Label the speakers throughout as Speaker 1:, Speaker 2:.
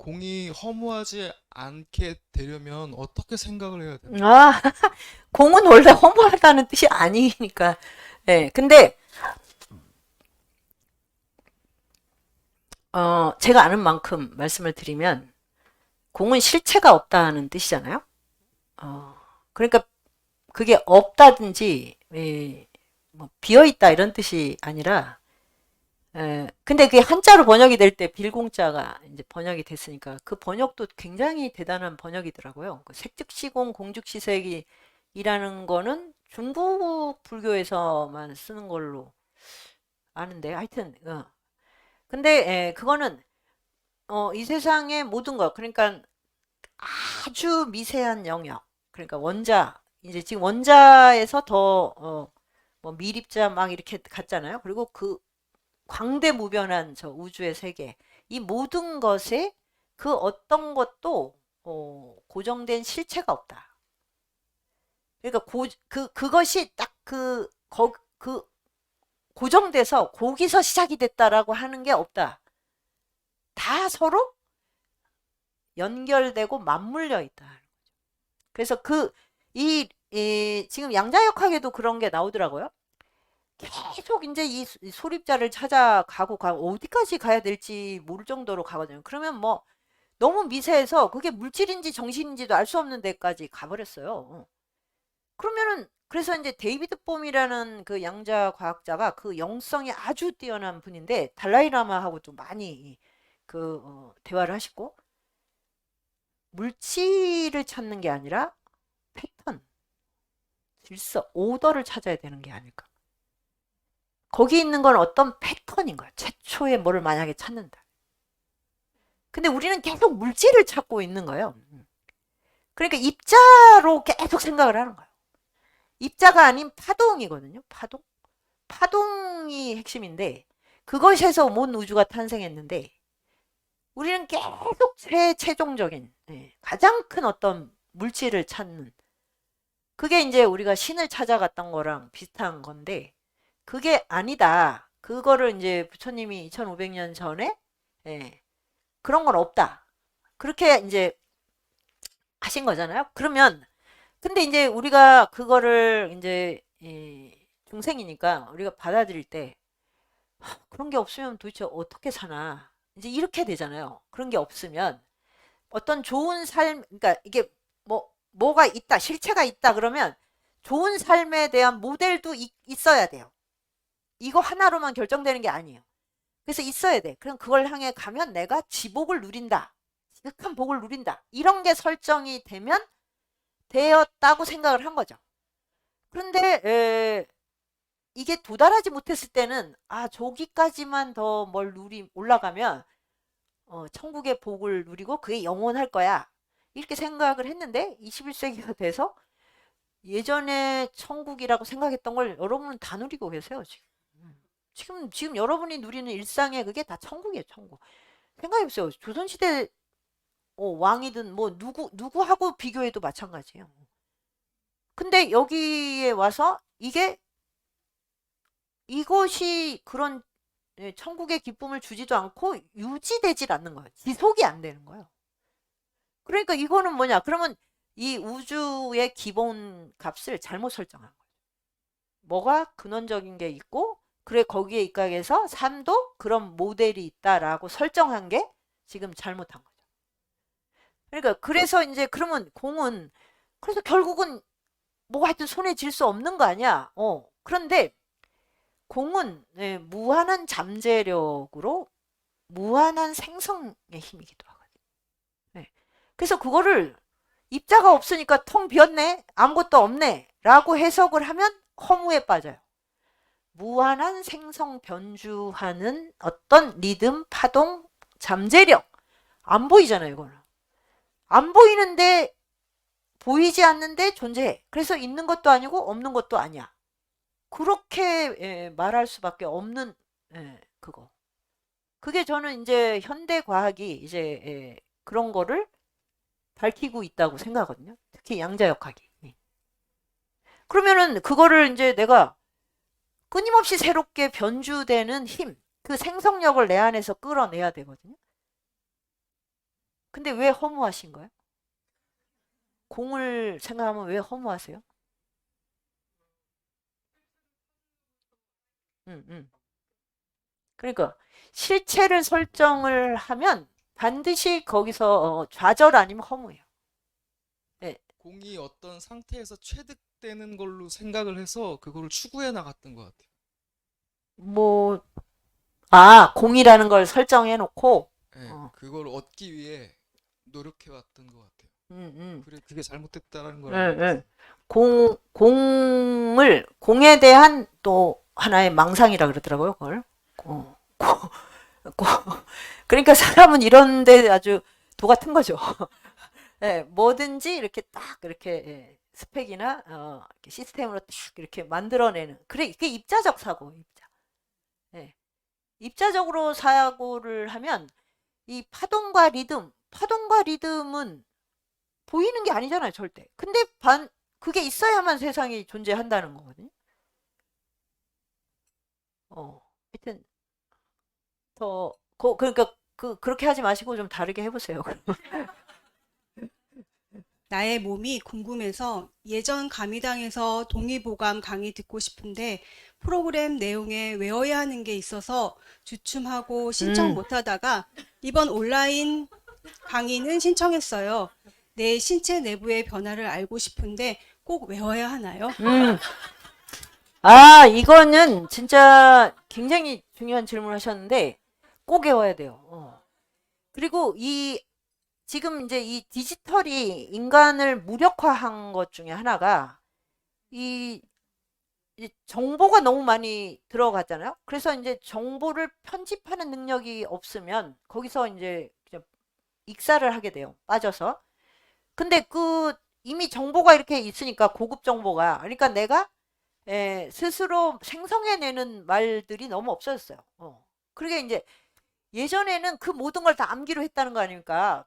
Speaker 1: 공이 허무하지 않게 되려면 어떻게 생각을 해야 되나요?
Speaker 2: 아, 공은 원래 허무하다는 뜻이 아니니까. 예, 근데, 제가 아는 만큼 말씀을 드리면, 공은 실체가 없다는 뜻이잖아요? 어, 그러니까 그게 없다든지, 뭐, 비어있다 이런 뜻이 아니라, 근데 그게 한자로 번역이 될 때 빌공자가 이제 번역이 됐으니까 그 번역도 굉장히 대단한 번역이더라고요. 그 색즉시공 공즉시색이라는 거는 중국 불교에서만 쓰는 걸로 아는데 하여튼 근데 그거는 이 세상의 모든 것 그러니까 아주 미세한 영역 그러니까 원자 이제 지금 원자에서 더 뭐 미립자 막 이렇게 갔잖아요. 그리고 그 광대무변한 저 우주의 세계 이 모든 것에 그 어떤 것도 고정된 실체가 없다. 그러니까 그것이 딱 그 고정돼서 거기서 시작이 됐다라고 하는 게 없다. 다 서로 연결되고 맞물려 있다. 그래서 지금 양자역학에도 그런 게 나오더라고요. 계속 이제 이 소립자를 찾아가고 어디까지 가야 될지 모를 정도로 가거든요. 그러면 뭐 너무 미세해서 그게 물질인지 정신인지도 알 수 없는 데까지 가버렸어요. 그러면은 그래서 이제 데이비드 봄이라는 그 양자 과학자가 그 영성이 아주 뛰어난 분인데 달라이라마하고도 많이 대화를 하시고 물질을 찾는 게 아니라 패턴, 질서, 오더를 찾아야 되는 게 아닐까. 거기 있는 건 어떤 패턴인 거야. 최초의 뭐를 만약에 찾는다. 근데 우리는 계속 물질을 찾고 있는 거예요. 그러니까 입자로 계속 생각을 하는 거예요. 입자가 아닌 파동이거든요. 파동. 파동이 핵심인데 그것에서 온 우주가 탄생했는데 우리는 계속 최종적인 가장 큰 어떤 물질을 찾는 그게 이제 우리가 신을 찾아갔던 거랑 비슷한 건데 그게 아니다. 그거를 이제 부처님이 2500년 전에 그런 건 없다. 그렇게 이제 하신 거잖아요. 그러면 근데 이제 우리가 그거를 이제 중생이니까 우리가 받아들일 때 그런 게 없으면 도대체 어떻게 사나 이제 이렇게 되잖아요. 그런 게 없으면 어떤 좋은 삶 그러니까 이게 뭐가 있다 실체가 있다 그러면 좋은 삶에 대한 모델도 있어야 돼요. 이거 하나로만 결정되는 게 아니에요. 그래서 있어야 돼. 그럼 그걸 향해 가면 내가 지복을 누린다. 지극한 복을 누린다. 이런 게 설정이 되었다고 생각을 한 거죠. 그런데 이게 도달하지 못했을 때는 저기까지만 더 뭘 올라가면 천국의 복을 누리고 그게 영원할 거야. 이렇게 생각을 했는데 21세기가 돼서 예전에 천국이라고 생각했던 걸 여러분은 다 누리고 계세요, 지금. 지금 여러분이 누리는 일상에 그게 다 천국이에요, 천국. 생각해보세요. 조선시대 왕이든 뭐 누구하고 비교해도 마찬가지예요. 근데 여기에 와서 이것이 그런 천국의 기쁨을 주지도 않고 유지되질 않는 거예요. 지속이 안 되는 거예요. 그러니까 이거는 뭐냐? 그러면 이 우주의 기본 값을 잘못 설정한 거예요. 뭐가 근원적인 게 있고, 그래 거기에 입각해서 삶도 그런 모델이 있다라고 설정한 게 지금 잘못한 거죠. 그러니까 그래서 이제 그러면 공은 그래서 결국은 뭐 하여튼 손에 쥘 수 없는 거 아니야. 그런데 공은 무한한 잠재력으로 무한한 생성의 힘이기도 하거든요. 네. 그래서 그거를 입자가 없으니까 텅 비었네, 아무것도 없네 라고 해석을 하면 허무에 빠져요. 무한한 생성 변주하는 어떤 리듬, 파동, 잠재력 안 보이잖아요. 이거는 안 보이는데 보이지 않는데 존재해. 그래서 있는 것도 아니고 없는 것도 아니야. 그렇게 말할 수밖에 없는 그거. 그게 저는 이제 현대 과학이 이제 그런 거를 밝히고 있다고 생각하거든요. 특히 양자역학이. 그러면은 그거를 이제 내가 끊임없이 새롭게 변주되는 힘, 그 생성력을 내 안에서 끌어내야 되거든요. 근데 왜 허무하신 거예요? 공을 생각하면 왜 허무하세요? 응. 그러니까 실체를 설정을 하면 반드시 거기서 좌절 아니면 허무해요. 네.
Speaker 1: 공이 어떤 상태에서 취득되는 걸로 생각을 해서 그거를 추구해 나갔던 것 같아요.
Speaker 2: 뭐, 공이라는 걸 설정해 놓고,
Speaker 1: 예,
Speaker 2: 어,
Speaker 1: 그걸 얻기 위해 노력해 왔던 것 같아요.
Speaker 2: 음, 음.
Speaker 1: 그래, 그게 잘못됐다라는 걸
Speaker 2: 예,
Speaker 1: 알고
Speaker 2: 예.
Speaker 1: 있어요.
Speaker 2: 공에 대한 또 하나의 망상이라 그러더라고요, 그걸. 고- 그러니까 사람은 이런데 아주 도 같은 거죠. 예, 뭐든지 이렇게 딱 이렇게 예, 스펙이나 이렇게 시스템으로 딱 이렇게 만들어내는. 그래, 이게 입자적 사고, 입자. 예. 입자적으로 사고를 하면 이 파동과 리듬은 보이는 게 아니잖아요, 절대. 근데 그게 있어야만 세상이 존재한다는 거거든요. 하여튼 그러니까 그렇게 하지 마시고 좀 다르게 해보세요.
Speaker 3: 나의 몸이 궁금해서 예전 감이당에서 동의보감 강의 듣고 싶은데 프로그램 내용에 외워야 하는 게 있어서 주춤하고 신청 못하다가 이번 온라인 강의는 신청했어요. 내 신체 내부의 변화를 알고 싶은데 꼭 외워야 하나요?
Speaker 2: 이거는 진짜 굉장히 중요한 질문을 하셨는데 꼭 외워야 돼요. 그리고 지금 이제 이 디지털이 인간을 무력화한 것 중에 하나가 이 정보가 너무 많이 들어가잖아요. 그래서 이제 정보를 편집하는 능력이 없으면 거기서 이제 그냥 익사를 하게 돼요. 빠져서. 근데 이미 정보가 이렇게 있으니까 고급 정보가. 그러니까 내가 스스로 생성해내는 말들이 너무 없어졌어요. 그러게 이제 예전에는 그 모든 걸 다 암기로 했다는 거 아닙니까?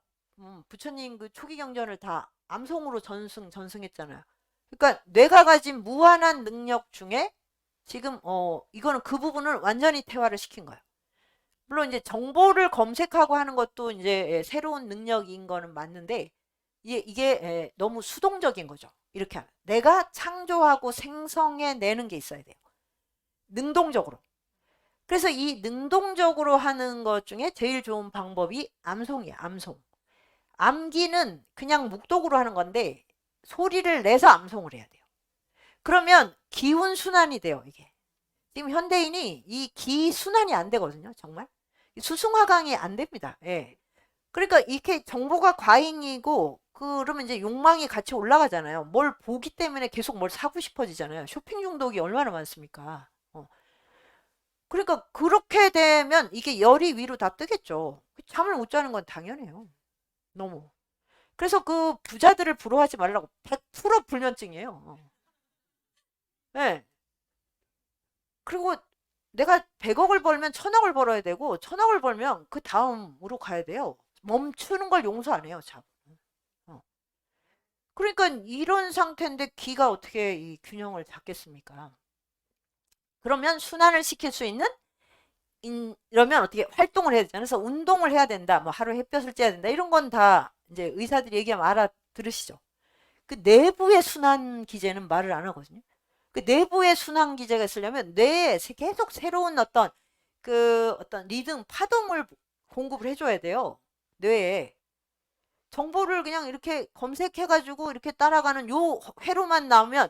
Speaker 2: 부처님 그 초기 경전을 다 암송으로 전승했잖아요. 그러니까 뇌가 가진 무한한 능력 중에 지금 이거는 그 부분을 완전히 퇴화를 시킨 거예요. 물론 이제 정보를 검색하고 하는 것도 이제 새로운 능력인 거는 맞는데 이게 너무 수동적인 거죠. 이렇게 하면 내가 창조하고 생성해내는 게 있어야 돼요. 능동적으로. 그래서 이 능동적으로 하는 것 중에 제일 좋은 방법이 암송이에요. 암송. 암기는 그냥 묵독으로 하는 건데 소리를 내서 암송을 해야 돼요. 그러면 기운 순환이 돼요, 이게. 지금 현대인이 이 기 순환이 안 되거든요, 정말. 수승화강이 안 됩니다. 예. 그러니까 이렇게 정보가 과잉이고 그러면 이제 욕망이 같이 올라가잖아요. 뭘 보기 때문에 계속 뭘 사고 싶어지잖아요. 쇼핑 중독이 얼마나 많습니까? 그러니까 그렇게 되면 이게 열이 위로 다 뜨겠죠. 잠을 못 자는 건 당연해요. 너무. 그래서 그 부자들을 부러워하지 말라고. 100% 불면증이에요. 네. 그리고 내가 100억을 벌면 1000억을 벌어야 되고 1000억을 벌면 그 다음으로 가야 돼요. 멈추는 걸 용서 안 해요, 참. 어. 그러니까 이런 상태인데 기가 어떻게 이 균형을 잡겠습니까? 그러면 순환을 시킬 수 있는 이러면 어떻게 활동을 해야 되잖아요. 그래서 운동을 해야 된다. 뭐 하루 햇볕을 쬐야 된다. 이런 건 다 이제 의사들이 얘기하면 알아들으시죠. 그 내부의 순환 기제는 말을 안 하거든요. 그 내부의 순환 기제가 있으려면 뇌에 계속 새로운 어떤 리듬, 파동을 공급을 해줘야 돼요. 뇌에. 정보를 그냥 이렇게 검색해가지고 이렇게 따라가는 요 회로만 나오면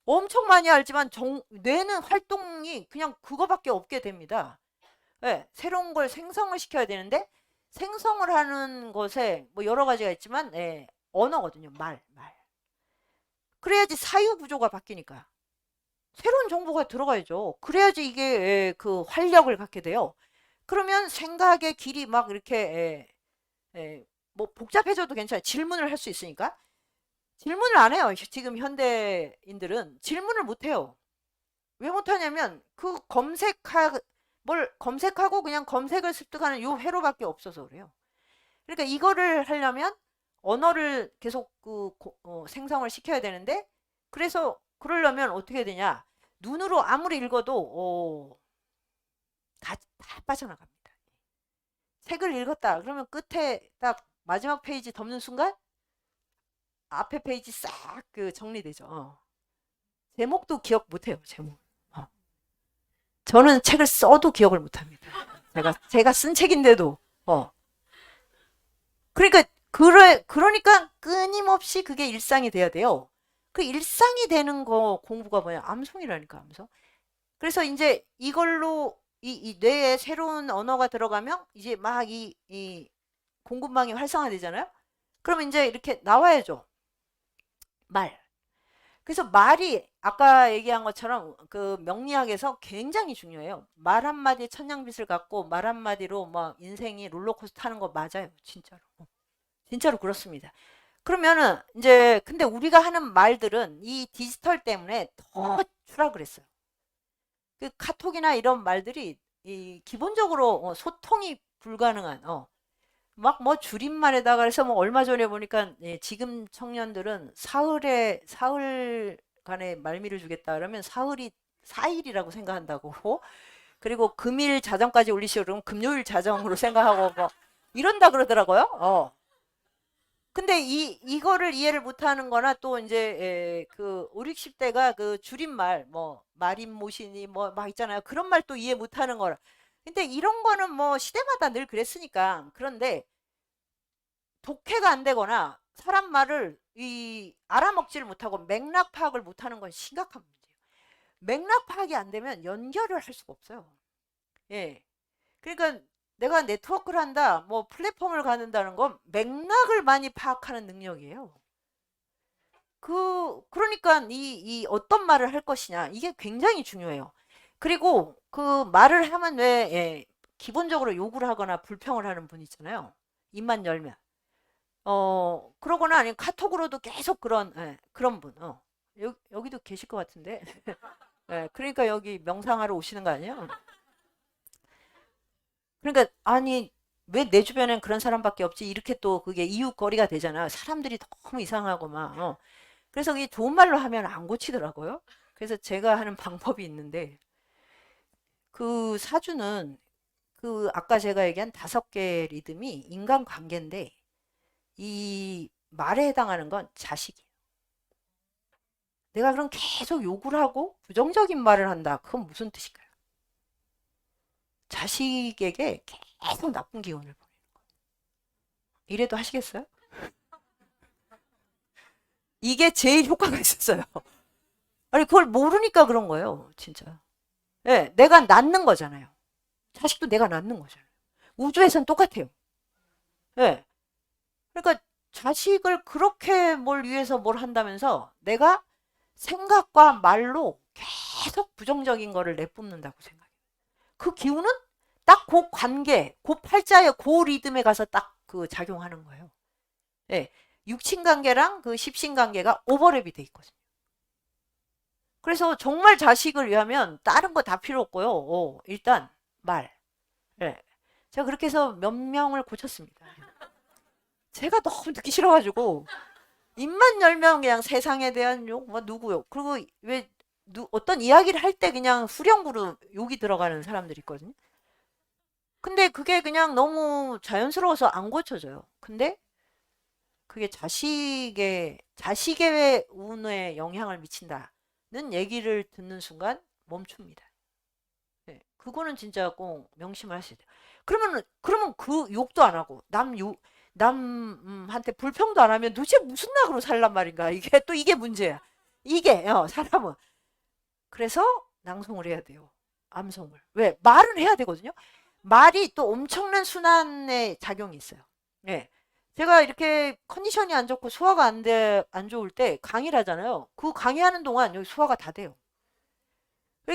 Speaker 2: 엄청 많이 알지만 뇌는 활동이 그냥 그거밖에 없게 됩니다. 네, 새로운 걸 생성을 시켜야 되는데 생성을 하는 것에 뭐 여러 가지가 있지만 언어거든요. 말. 그래야지 사유 구조가 바뀌니까. 새로운 정보가 들어가야죠. 그래야지 이게 그 활력을 갖게 돼요. 그러면 생각의 길이 막 이렇게 뭐 복잡해져도 괜찮아요. 질문을 할 수 있으니까. 질문을 안 해요. 지금 현대인들은 질문을 못 해요. 왜 못하냐면 뭘 검색하고 그냥 검색을 습득하는 요 회로밖에 없어서 그래요. 그러니까 이거를 하려면 언어를 계속 생성을 시켜야 되는데 그래서 그러려면 어떻게 되냐? 눈으로 아무리 읽어도 다 빠져나갑니다. 책을 읽었다. 그러면 끝에 딱 마지막 페이지 덮는 순간 앞에 페이지 싹 그 정리되죠. 제목도 기억 못해요. 제목. 저는 책을 써도 기억을 못합니다. 제가 쓴 책인데도. 그러니까 그러니까 끊임없이 그게 일상이 돼야 돼요. 그 일상이 되는 거 공부가 뭐냐? 암송이라니까, 암송. 그래서 이제 이걸로 이 뇌에 새로운 언어가 들어가면 이제 막 이 공급망이 활성화되잖아요. 그러면 이제 이렇게 나와야죠. 말. 그래서 말이 아까 얘기한 것처럼 그 명리학에서 굉장히 중요해요. 말 한마디에 천냥빚을 갖고 말 한마디로 뭐 인생이 롤러코스터 타는 거 맞아요. 진짜로. 진짜로 그렇습니다. 그러면은 이제 근데 우리가 하는 말들은 이 디지털 때문에 더 추락을 했어요. 그 카톡이나 이런 말들이 이 기본적으로 소통이 불가능한 막 뭐 줄임말에다가 그래서 뭐 얼마 전에 보니까 지금 청년들은 사흘간의 말미를 주겠다 그러면 사흘이 4일이라고 생각한다고 그리고 금일 자정까지 올리시오 그러면 금요일 자정으로 생각하고 뭐 이런다 그러더라고요. 근데 이거를 이해를 못하는 거나 또 이제 그 5, 60대가 그 줄임말 뭐 말임모시니 뭐 막 있잖아요. 그런 말 또 이해 못하는 거라. 근데 이런 거는 뭐 시대마다 늘 그랬으니까. 그런데 독해가 안 되거나 사람 말을 알아먹지를 못하고 맥락 파악을 못하는 건 심각한 문제예요. 맥락 파악이 안 되면 연결을 할 수가 없어요. 예. 그러니까 내가 네트워크를 한다, 뭐 플랫폼을 갖는다는 건 맥락을 많이 파악하는 능력이에요. 그러니까 이 어떤 말을 할 것이냐 이게 굉장히 중요해요. 그리고 그 말을 하면 왜 기본적으로 욕을 하거나 불평을 하는 분 있잖아요. 입만 열면 그러거나 아니면 카톡으로도 계속 그런 분 여기도 계실 것 같은데 그러니까 여기 명상하러 오시는 거 아니에요? 그러니까 아니 왜 내 주변엔 그런 사람밖에 없지 이렇게 또 그게 이웃거리가 되잖아. 사람들이 너무 이상하고 막 그래서 이게 좋은 말로 하면 안 고치더라고요. 그래서 제가 하는 방법이 있는데 그 사주는 그 아까 제가 얘기한 5개 리듬이 인간관계인데 이 말에 해당하는 건 자식이에요. 내가 그럼 계속 욕을 하고 부정적인 말을 한다. 그건 무슨 뜻일까요? 자식에게 계속 나쁜 기운을 보내는 거예요. 이래도 하시겠어요? 이게 제일 효과가 있었어요. 아니 그걸 모르니까 그런 거예요. 진짜. 네, 내가 낳는 거잖아요. 자식도 내가 낳는 거잖아요. 우주에선 똑같아요. 네. 그러니까 자식을 그렇게 뭘 위해서 뭘 한다면서 내가 생각과 말로 계속 부정적인 거를 내뿜는다고 생각해요. 그 기운은 딱 그 관계, 그 팔자의 그 리듬에 가서 딱 그 작용하는 거예요. 네. 육친관계랑 그 십신관계가 오버랩이 돼 있거든요. 그래서 정말 자식을 위하면 다른 거 다 필요 없고요. 일단 말. 네. 제가 그렇게 해서 몇 명을 고쳤습니다. 제가 너무 듣기 싫어가지고 입만 열면 그냥 세상에 대한 욕, 뭐 누구 욕. 그리고 왜 어떤 이야기를 할 때 그냥 후렴구로 욕이 들어가는 사람들이 있거든요. 근데 그게 그냥 너무 자연스러워서 안 고쳐져요. 근데 그게 자식의 운에 영향을 미친다는 얘기를 듣는 순간 멈춥니다. 네, 그거는 진짜 꼭 명심을 하셔야 돼요. 그러면 그 욕도 안 하고 남한테 불평도 안 하면 도대체 무슨 낙으로 살란 말인가? 이게 문제야. 이게 사람은 그래서 낭송을 해야 돼요. 암송을. 왜? 말은 해야 되거든요. 말이 또 엄청난 순환의 작용이 있어요. 네. 제가 이렇게 컨디션이 안 좋고 소화가 안 좋을 때 강의를 하잖아요. 그 강의하는 동안 여기 소화가 다 돼요.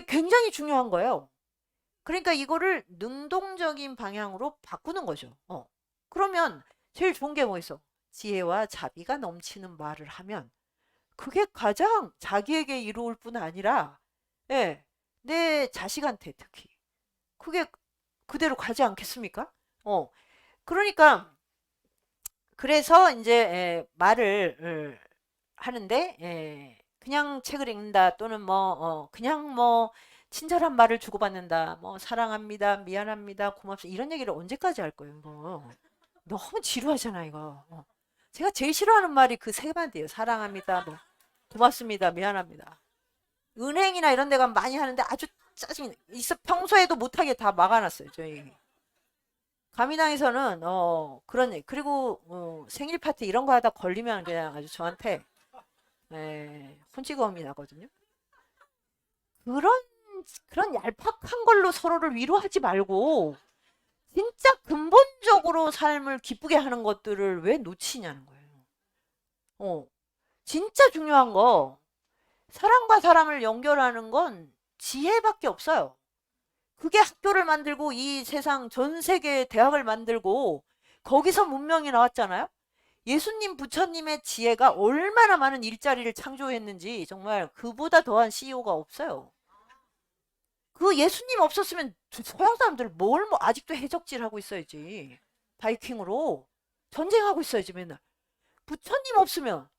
Speaker 2: 굉장히 중요한 거예요. 그러니까 이거를 능동적인 방향으로 바꾸는 거죠. 그러면 제일 좋은 게 뭐 있어? 지혜와 자비가 넘치는 말을 하면 그게 가장 자기에게 이로울 뿐 아니라 내 자식한테 특히 그게 그대로 가지 않겠습니까? 그러니까 그래서 이제 말을 하는데 그냥 책을 읽는다 또는 뭐 그냥 뭐 친절한 말을 주고받는다 뭐 사랑합니다 미안합니다 고맙습니다 이런 얘기를 언제까지 할 거예요 이거 너무 지루하잖아, 이거. 제가 제일 싫어하는 말이 그 세 마디예요. 사랑합니다. 뭐, 고맙습니다. 미안합니다. 은행이나 이런 데 가면 많이 하는데 아주 짜증이 있어. 평소에도 못하게 다 막아놨어요. 저희 가미당에서는 그런 그리고 생일 파티 이런 거 하다 걸리면 그냥 아주 저한테 혼찌검이 나거든요. 그런 그런 얄팍한 걸로 서로를 위로하지 말고 진짜 근본적으로 삶을 기쁘게 하는 것들을 왜 놓치냐는 거예요. 진짜 중요한 거 사람과 사람을 연결하는 건 지혜밖에 없어요. 그게 학교를 만들고 이 세상 전 세계 대학을 만들고 거기서 문명이 나왔잖아요. 예수님, 부처님의 지혜가 얼마나 많은 일자리를 창조했는지 정말 그보다 더한 CEO가 없어요. 그 예수님 없었으면 서양 사람들 뭐 아직도 해적질하고 있어야지. 바이킹으로 전쟁하고 있어야지 맨날. 부처님 없으면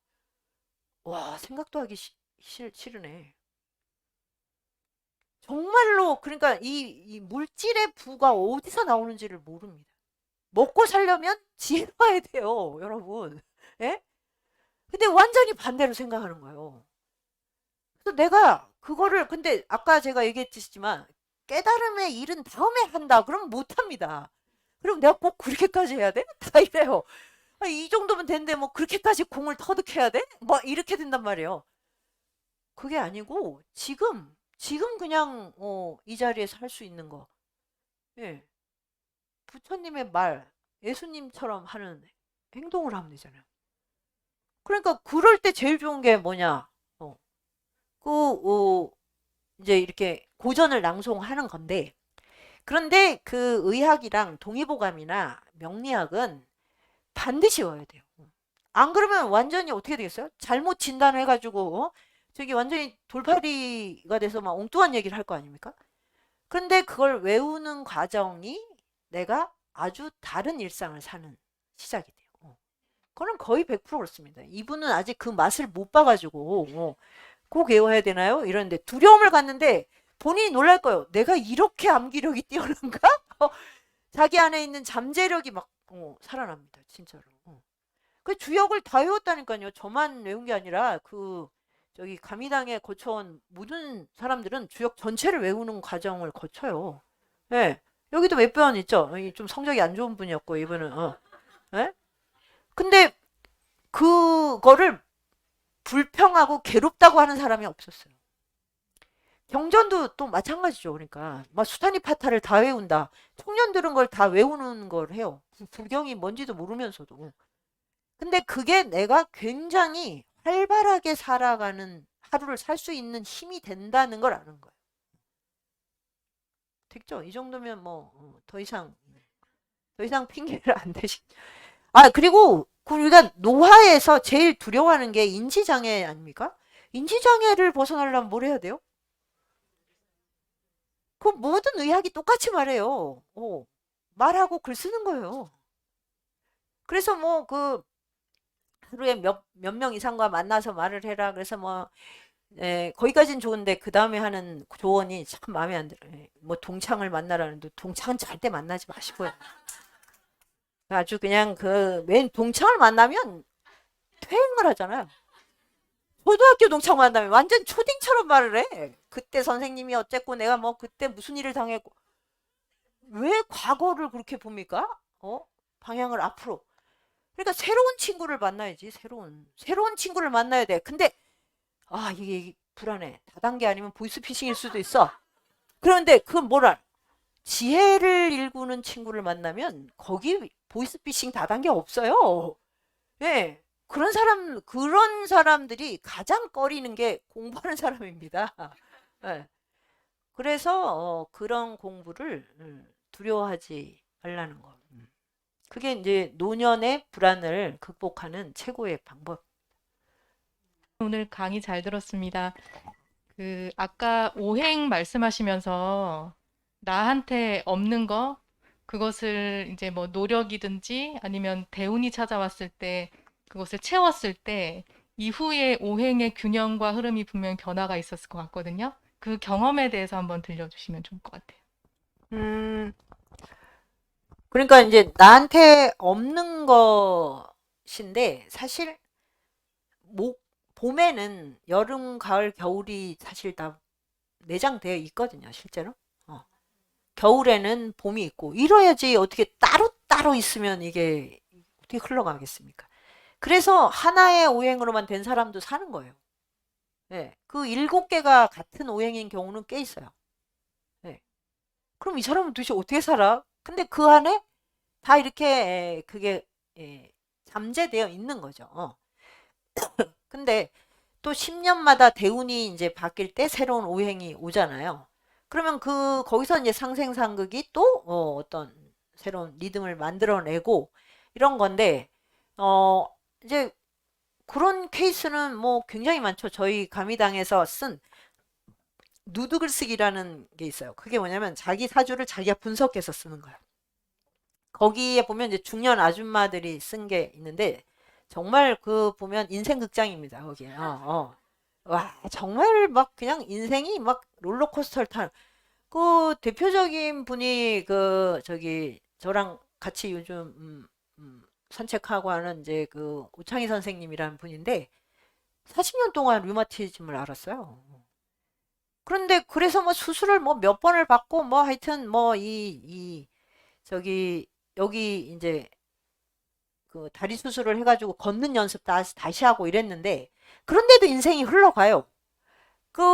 Speaker 2: 와 생각도 하기 싫으네. 정말로 그러니까 이 물질의 부가 어디서 나오는지를 모릅니다. 먹고 살려면 지혜봐야 돼요, 여러분. 예? 근데 완전히 반대로 생각하는 거예요. 그래서 내가 그거를 근데 아까 제가 얘기했지만 깨달음의 일은 다음에 한다. 그러면 못 합니다. 그럼 내가 꼭 그렇게까지 해야 돼? 다 이래요. 이 정도면 되는데 뭐 그렇게까지 공을 터득해야 돼? 뭐 이렇게 된단 말이에요. 그게 아니고 지금 그냥 이 자리에서 할 수 있는 거. 예. 부처님의 말, 예수님처럼 하는 행동을 하면 되잖아요. 그러니까 그럴 때 제일 좋은 게 뭐냐? 이제 이렇게 고전을 낭송하는 건데 그런데 그 의학이랑 동의보감이나 명리학은 반드시 외워야 돼요. 안 그러면 완전히 어떻게 되겠어요? 잘못 진단해가지고 저기 완전히 돌팔이가 돼서 막 엉뚱한 얘기를 할 거 아닙니까? 그런데 그걸 외우는 과정이 내가 아주 다른 일상을 사는 시작이 돼요. 그거는 거의 100% 그렇습니다. 이분은 아직 그 맛을 못 봐가지고 꼭 외워야 되나요? 이러는데 두려움을 갖는데 본인이 놀랄 거예요. 내가 이렇게 암기력이 뛰어난가? 자기 안에 있는 잠재력이 막 살아납니다. 진짜로. 그 주역을 다 외웠다니까요. 저만 외운 게 아니라 저기 가미당에 거쳐온 모든 사람들은 주역 전체를 외우는 과정을 거쳐요. 예. 여기도 몇 번 있죠. 좀 성적이 안 좋은 분이었고 이분은 예? 근데 그거를 불평하고 괴롭다고 하는 사람이 없었어요. 경전도 또 마찬가지죠. 그러니까 막 수타니 파타를 다 외운다. 청년들은 걸 다 외우는 걸 해요. 불경이 뭔지도 모르면서도. 근데 그게 내가 굉장히 활발하게 살아가는 하루를 살 수 있는 힘이 된다는 걸 아는 거예요. 됐죠? 이 정도면 뭐 더 이상 핑계를 안 대시. 그리고 우리가 노화에서 제일 두려워하는 게 인지장애 아닙니까? 인지장애를 벗어나려면 뭘 해야 돼요? 그 모든 의학이 똑같이 말해요. 말하고 글 쓰는 거예요. 그래서 뭐 하루에 몇 명 이상과 만나서 말을 해라. 그래서 뭐 거기까지는 좋은데 그 다음에 하는 조언이 참 마음에 안 들어요. 뭐 동창을 만나라는데 동창은 절대 만나지 마시고요. 아주 그냥 맨 동창을 만나면 퇴행을 하잖아요. 고등학교 동창 만나면 완전 초딩처럼 말을 해. 그때 선생님이 어쨌고 내가 뭐 그때 무슨 일을 당했고 왜 과거를 그렇게 봅니까? 방향을 앞으로. 그러니까 새로운 친구를 만나야지. 새로운 친구를 만나야 돼. 근데 이게 불안해. 다단계 아니면 보이스피싱일 수도 있어. 그런데 그건 뭐라? 지혜를 일구는 친구를 만나면 거기 보이스피싱 다단계 없어요. 예. 그런 사람들이 가장 꺼리는 게 공부하는 사람입니다. 예. 그래서 그런 공부를 두려워하지 말라는 거. 그게 이제 노년의 불안을 극복하는 최고의 방법.
Speaker 4: 오늘 강의 잘 들었습니다. 아까 오행 말씀하시면서 나한테 없는 거, 그것을 이제 뭐 노력이든지 아니면 대운이 찾아왔을 때 그것을 채웠을 때 이후에 오행의 균형과 흐름이 분명히 변화가 있었을 것 같거든요. 그 경험에 대해서 한번 들려주시면 좋을 것 같아요.
Speaker 2: 그러니까 이제 나한테 없는 것인데 사실 봄에는 여름, 가을, 겨울이 사실 다 내장되어 있거든요, 실제로. 겨울에는 봄이 있고 이래야지 어떻게 따로따로 있으면 이게 어떻게 흘러가겠습니까? 그래서 하나의 오행으로만 된 사람도 사는 거예요. 네, 그 7개가 같은 오행인 경우는 꽤 있어요. 네. 그럼 이 사람은 도대체 어떻게 살아? 근데 그 안에 다 이렇게 그게 잠재되어 있는 거죠. 근데 또 10년마다 대운이 이제 바뀔 때 새로운 오행이 오잖아요. 그러면 거기서 이제 상생상극이 또 어떤 새로운 리듬을 만들어내고 이런 건데 이제 그런 케이스는 뭐 굉장히 많죠. 저희 가미당에서 쓴 누드글쓰기라는 게 있어요. 그게 뭐냐면 자기 사주를 자기가 분석해서 쓰는 거예요. 거기에 보면 이제 중년 아줌마들이 쓴 게 있는데 정말 보면 인생 극장입니다. 거기에. 와, 정말 막 그냥 인생이 막 롤러코스터를 타는 그 대표적인 분이 저랑 같이 요즘 산책하고 하는 이제 오창희 선생님이라는 분인데 40년 동안 류마티즘을 앓았어요. 그런데 그래서 뭐 수술을 뭐 몇 번을 받고 뭐 하여튼 뭐 여기 이제 다리 수술을 해가지고 걷는 연습 다시 하고 이랬는데 그런데도 인생이 흘러가요.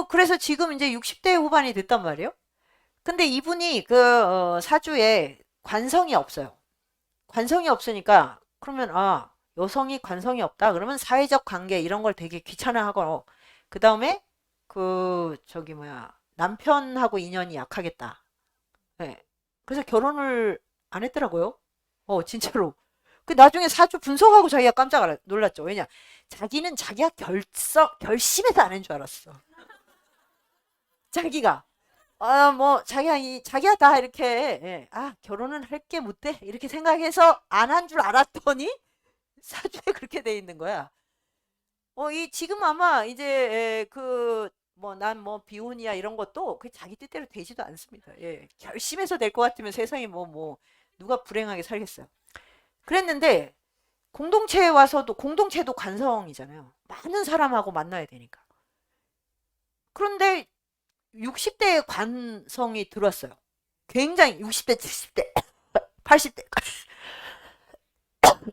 Speaker 2: 그래서 지금 이제 60대 후반이 됐단 말이에요. 근데 이분이 사주에 관성이 없어요. 관성이 없으니까 그러면 여성이 관성이 없다. 그러면 사회적 관계 이런 걸 되게 귀찮아하고 그 다음에 남편하고 인연이 약하겠다. 네. 그래서 결혼을 안 했더라고요. 진짜로. 나중에 사주 분석하고 자기가 깜짝 놀랐죠. 왜냐? 자기는 자기가 결심해서 안 한 줄 알았어. 자기가. 뭐, 자기가 다 이렇게, 결혼은 할 게 못돼? 이렇게 생각해서 안 한 줄 알았더니 사주에 그렇게 돼 있는 거야. 지금 아마 이제, 난 비혼이야 이런 것도 자기 뜻대로 되지도 않습니다. 예. 결심해서 될 것 같으면 세상에 누가 불행하게 살겠어요. 그랬는데, 공동체에 와서도, 공동체도 관성이잖아요. 많은 사람하고 만나야 되니까. 그런데 60대의 관성이 들었어요. 굉장히 60대, 70대, 80대.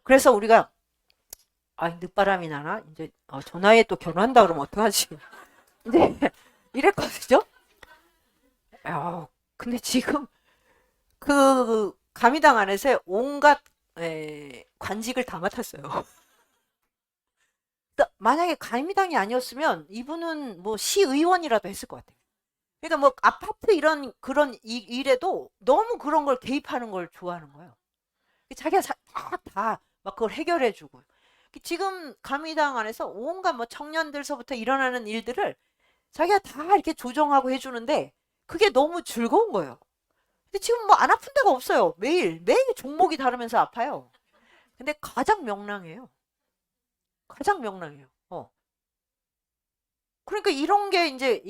Speaker 2: 그래서 우리가 늦바람이 나나? 이제 저 나이에 또 결혼한다 그러면 어떡하지? 이제 이랬거든요. 근데 지금 가미당 안에서 온갖 관직을 다 맡았어요. 만약에 가미당이 아니었으면 이분은 뭐 시의원이라도 했을 것 같아요. 그러니까 뭐 아파트 그런 일에도 너무 그런 걸 개입하는 걸 좋아하는 거예요. 자기가 다 막 그걸 해결해주고. 지금 가미당 안에서 온갖 뭐 청년들서부터 일어나는 일들을 자기가 다 이렇게 조정하고 해주는데 그게 너무 즐거운 거예요. 근데 지금 뭐 안 아픈 데가 없어요. 매일 종목이 다르면서 아파요. 근데 가장 명랑해요. 가장 명랑해요. 그러니까 이런 게 이제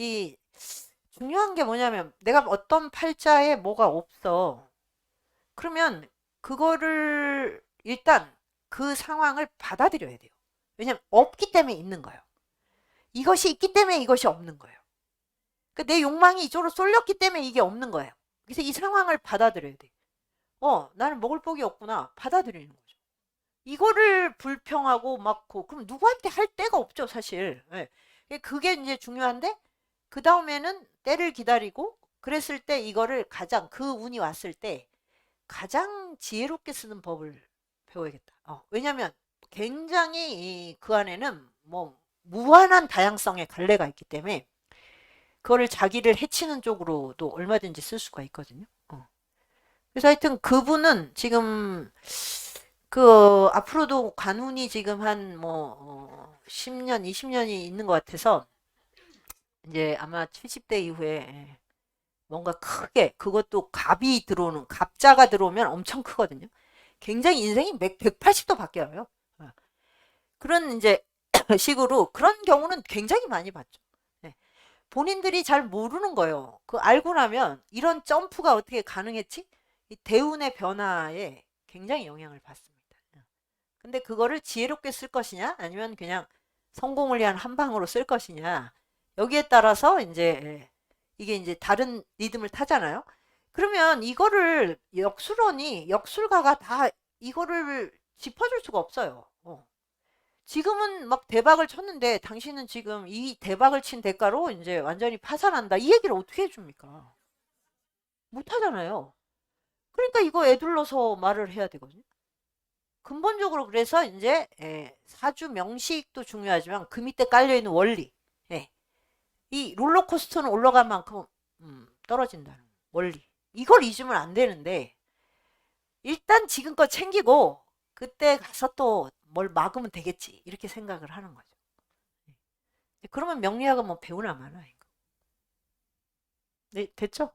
Speaker 2: 중요한 게 뭐냐면 내가 어떤 팔자에 뭐가 없어. 그러면 그거를 일단 그 상황을 받아들여야 돼요. 왜냐면 없기 때문에 있는 거예요. 이것이 있기 때문에 이것이 없는 거예요. 그러니까 내 욕망이 이쪽으로 쏠렸기 때문에 이게 없는 거예요. 그래서 이 상황을 받아들여야 돼. 나는 먹을 복이 없구나. 받아들이는 거죠. 이거를 불평하고 막고 그럼 누구한테 할 데가 없죠, 사실. 네. 그게 이제 중요한데 그 다음에는 때를 기다리고 그랬을 때 이거를 그 운이 왔을 때 가장 지혜롭게 쓰는 법을 배워야겠다. 왜냐면 굉장히 그 안에는 뭐 무한한 다양성의 갈래가 있기 때문에 그거를 자기를 해치는 쪽으로도 얼마든지 쓸 수가 있거든요. 그래서 하여튼 그분은 지금 앞으로도 관운이 지금 한 10년, 20년이 있는 것 같아서 이제 아마 70대 이후에 뭔가 크게 그것도 갑자가 들어오면 엄청 크거든요. 굉장히 인생이 180도 바뀌어요. 그런 이제 식으로 그런 경우는 굉장히 많이 봤죠. 네. 본인들이 잘 모르는 거예요. 알고 나면 이런 점프가 어떻게 가능했지? 이 대운의 변화에 굉장히 영향을 받습니다. 근데 그거를 지혜롭게 쓸 것이냐 아니면 그냥 성공을 위한 한 방으로 쓸 것이냐 여기에 따라서 이제 이게 이제 다른 리듬을 타잖아요. 그러면 이거를 역술가가 다 이거를 짚어줄 수가 없어요. 지금은 막 대박을 쳤는데 당신은 지금 이 대박을 친 대가로 이제 완전히 파산한다. 이 얘기를 어떻게 해줍니까? 못 하잖아요. 그러니까 이거 애둘러서 말을 해야 되거든요. 근본적으로 그래서 이제 사주 명식도 중요하지만 그 밑에 깔려있는 원리. 이 롤러코스터는 올라갈 만큼 떨어진다는 원리. 이걸 잊으면 안 되는데 일단 지금껏 챙기고 그때 가서 또 뭘 막으면 되겠지 이렇게 생각을 하는 거죠. 그러면 명리학은 뭐 배우나 마나 이거. 네, 됐죠?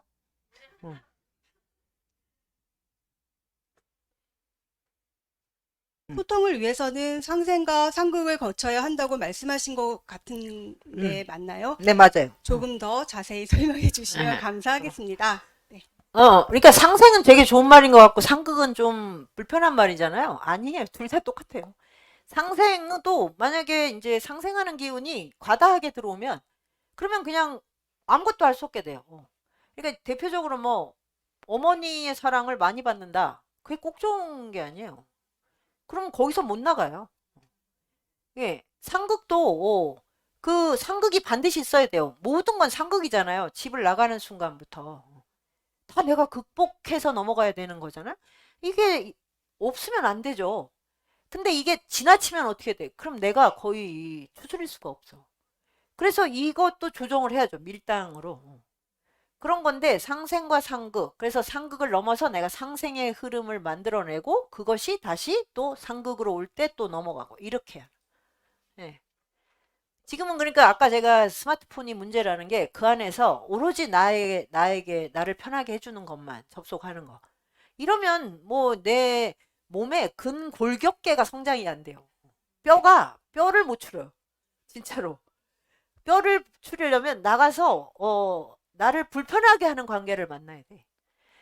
Speaker 3: 소통을 위해서는 상생과 상극을 거쳐야 한다고 말씀하신 것 같은데 맞나요?
Speaker 2: 네, 맞아요.
Speaker 3: 조금 더 자세히 설명해 주시면 감사하겠습니다. 네.
Speaker 2: 그러니까 상생은 되게 좋은 말인 것 같고 상극은 좀 불편한 말이잖아요. 아니에요. 둘 다 똑같아요. 상생도 만약에 이제 상생하는 기운이 과다하게 들어오면 그러면 그냥 아무것도 할 수 없게 돼요. 그러니까 대표적으로 뭐 어머니의 사랑을 많이 받는다. 그게 꼭 좋은 게 아니에요. 그럼 거기서 못 나가요. 예, 상극도 그 상극이 반드시 있어야 돼요. 모든 건 상극이잖아요. 집을 나가는 순간부터 다 내가 극복해서 넘어가야 되는 거잖아요. 이게 없으면 안 되죠. 근데 이게 지나치면 어떻게 돼? 그럼 내가 거의 추스릴 수가 없어. 그래서 이것도 조정을 해야죠. 밀당으로. 그런 건데 상생과 상극. 그래서 상극을 넘어서 내가 상생의 흐름을 만들어내고 그것이 다시 또 상극으로 올 때 또 넘어가고 이렇게 해야. 네. 지금은 그러니까 아까 제가 스마트폰이 문제라는 게 그 안에서 오로지 나에게 나를 편하게 해주는 것만 접속하는 거. 이러면 뭐 내 몸에 근골격계가 성장이 안 돼요. 뼈를 못 추려요. 진짜로. 뼈를 추리려면 나가서 나를 불편하게 하는 관계를 만나야 돼.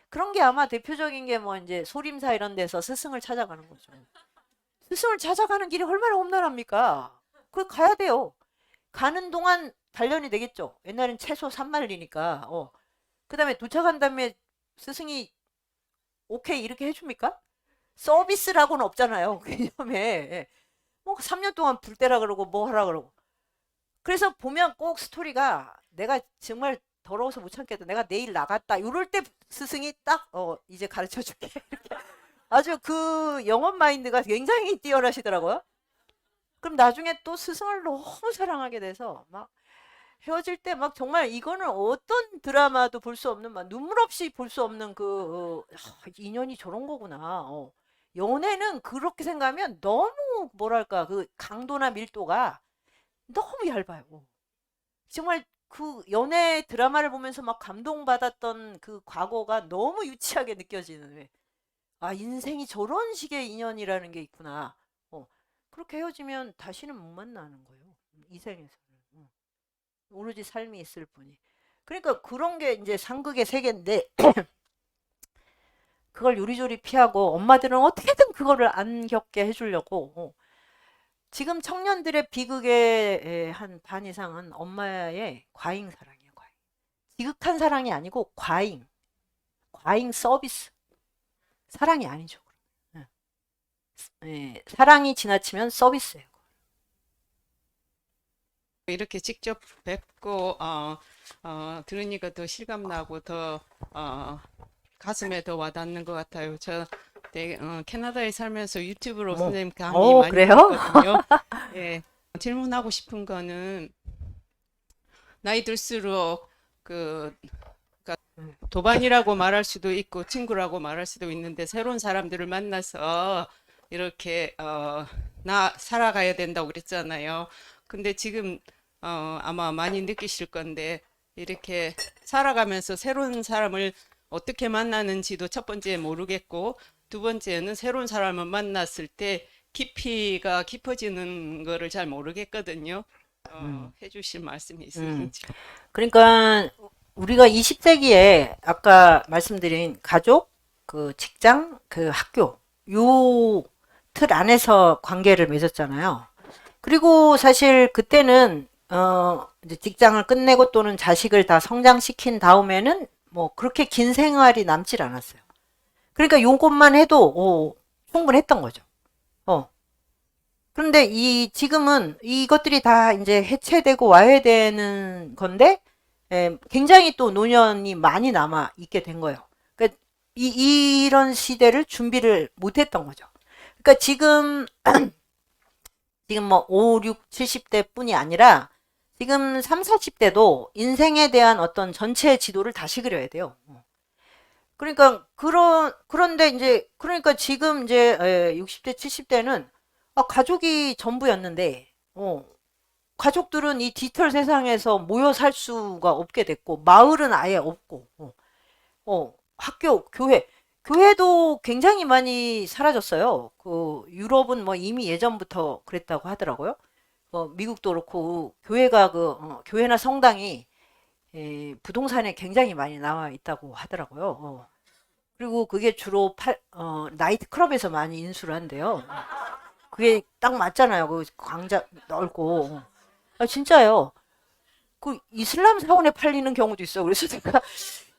Speaker 2: 그런 게 아마 대표적인 게 뭐 이제 소림사 이런 데서 스승을 찾아가는 거죠. 스승을 찾아가는 길이 얼마나 험난합니까? 그걸 가야 돼요. 가는 동안 단련이 되겠죠. 옛날엔 최소 3마일이니까. 그 다음에 도착한 다음에 스승이 오케이 이렇게 해줍니까? 서비스라고는 없잖아요. 개념에. 뭐 3년 동안 불 때라 그러고 뭐 하라 그러고. 그래서 보면 꼭 스토리가 내가 정말 더러워서 못 참겠다. 내가 내일 나갔다. 이럴 때 스승이 딱 이제 가르쳐 줄게. 이렇게. 아주 그 영업 마인드가 굉장히 뛰어나시더라고요. 그럼 나중에 또 스승을 너무 사랑하게 돼서 막 헤어질 때 막 정말 이거는 어떤 드라마도 볼 수 없는 막 눈물 없이 볼 수 없는 그 인연이 저런 거구나. 연애는 그렇게 생각하면 너무 뭐랄까 그 강도나 밀도가 너무 얇아요. 정말 그 연애 드라마를 보면서 막 감동받았던 그 과거가 너무 유치하게 느껴지는 왜. 아 인생이 저런 식의 인연이라는 게 있구나. 그렇게 헤어지면 다시는 못 만나는 거예요. 이 생에서는. 오로지 삶이 있을 뿐이. 그러니까 그런 게 이제 상극의 세계인데 그걸 요리조리 피하고 엄마들은 어떻게든 그거를 안 겪게 해주려고 지금 청년들의 비극의 한 반 이상은 엄마의 과잉 사랑이에요. 과잉. 지극한 사랑이 아니고 과잉 서비스. 사랑이 아니죠. 사랑이 지나치면 서비스예요.
Speaker 5: 이렇게 직접 뵙고 들으니까 더 실감나고 더 가슴에 더 와닿는 것 같아요. 저 캐나다에 살면서 유튜브로 선생님 강의 많이
Speaker 2: 그래요?
Speaker 5: 봤거든요. 예, 질문하고 싶은 거는 나이 들수록 그러니까 도반이라고 말할 수도 있고 친구라고 말할 수도 있는데 새로운 사람들을 만나서 이렇게 나 살아가야 된다고 그랬잖아요. 근데 지금 아마 많이 느끼실 건데 이렇게 살아가면서 새로운 사람을 어떻게 만나는지도 첫 번째 모르겠고 두 번째는 새로운 사람을 만났을 때 깊이가 깊어지는 거를 잘 모르겠거든요. 해주실 말씀이 있으신지.
Speaker 2: 그러니까 우리가 20세기에 아까 말씀드린 가족, 그 직장, 그 학교, 요 틀 안에서 관계를 맺었잖아요. 그리고 사실 그때는 이제 직장을 끝내고 또는 자식을 다 성장시킨 다음에는 뭐 그렇게 긴 생활이 남질 않았어요. 그러니까 요것만 해도 충분했던 거죠. 그런데 지금은 이것들이 다 이제 해체되고 와야 되는 건데 굉장히 또 노년이 많이 남아 있게 된 거예요. 그러니까 이런 시대를 준비를 못 했던 거죠. 그러니까 지금 뭐 5, 6, 70대 뿐이 아니라 지금 3, 40대도 인생에 대한 어떤 전체 지도를 다시 그려야 돼요. 그러니까 그런데 이제 그러니까 지금 이제 60대, 70대는 가족이 전부였는데 가족들은 이 디지털 세상에서 모여 살 수가 없게 됐고 마을은 아예 없고 학교, 교회도 굉장히 많이 사라졌어요. 그 유럽은 뭐 이미 예전부터 그랬다고 하더라고요. 미국도 그렇고 교회가 교회나 성당이 부동산에 굉장히 많이 나와 있다고 하더라고요. 그리고 그게 주로 나이트 클럽에서 많이 인수를 한대요. 그게 딱 맞잖아요. 그 광장 넓고. 진짜요. 그 이슬람 사원에 팔리는 경우도 있어. 그래서 제가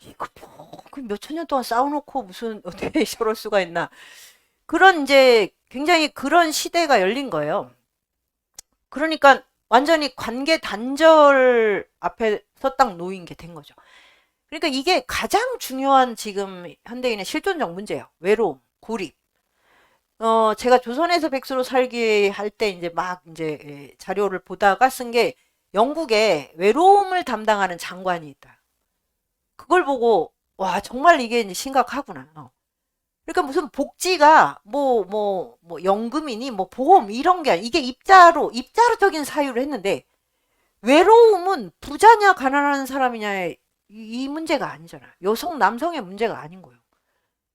Speaker 2: 이거 몇천 년 동안 쌓아놓고 무슨 어떻게 저럴 수가 있나. 그런 이제 굉장히 그런 시대가 열린 거예요. 그러니까 완전히 관계 단절 앞에서 딱 놓인 게 된 거죠. 그러니까 이게 가장 중요한 지금 현대인의 실존적 문제예요. 외로움, 고립. 제가 조선에서 백수로 살기 할 때 이제 막 이제 자료를 보다가 쓴 게 영국에 외로움을 담당하는 장관이 있다. 그걸 보고 와 정말 이게 이제 심각하구나. 그러니까 무슨 복지가 뭐 연금이니 뭐 보험 이런 게 아니라 이게 입자로적인 사유를 했는데 외로움은 부자냐 가난한 사람이냐의 이 문제가 아니잖아요. 여성 남성의 문제가 아닌 거예요.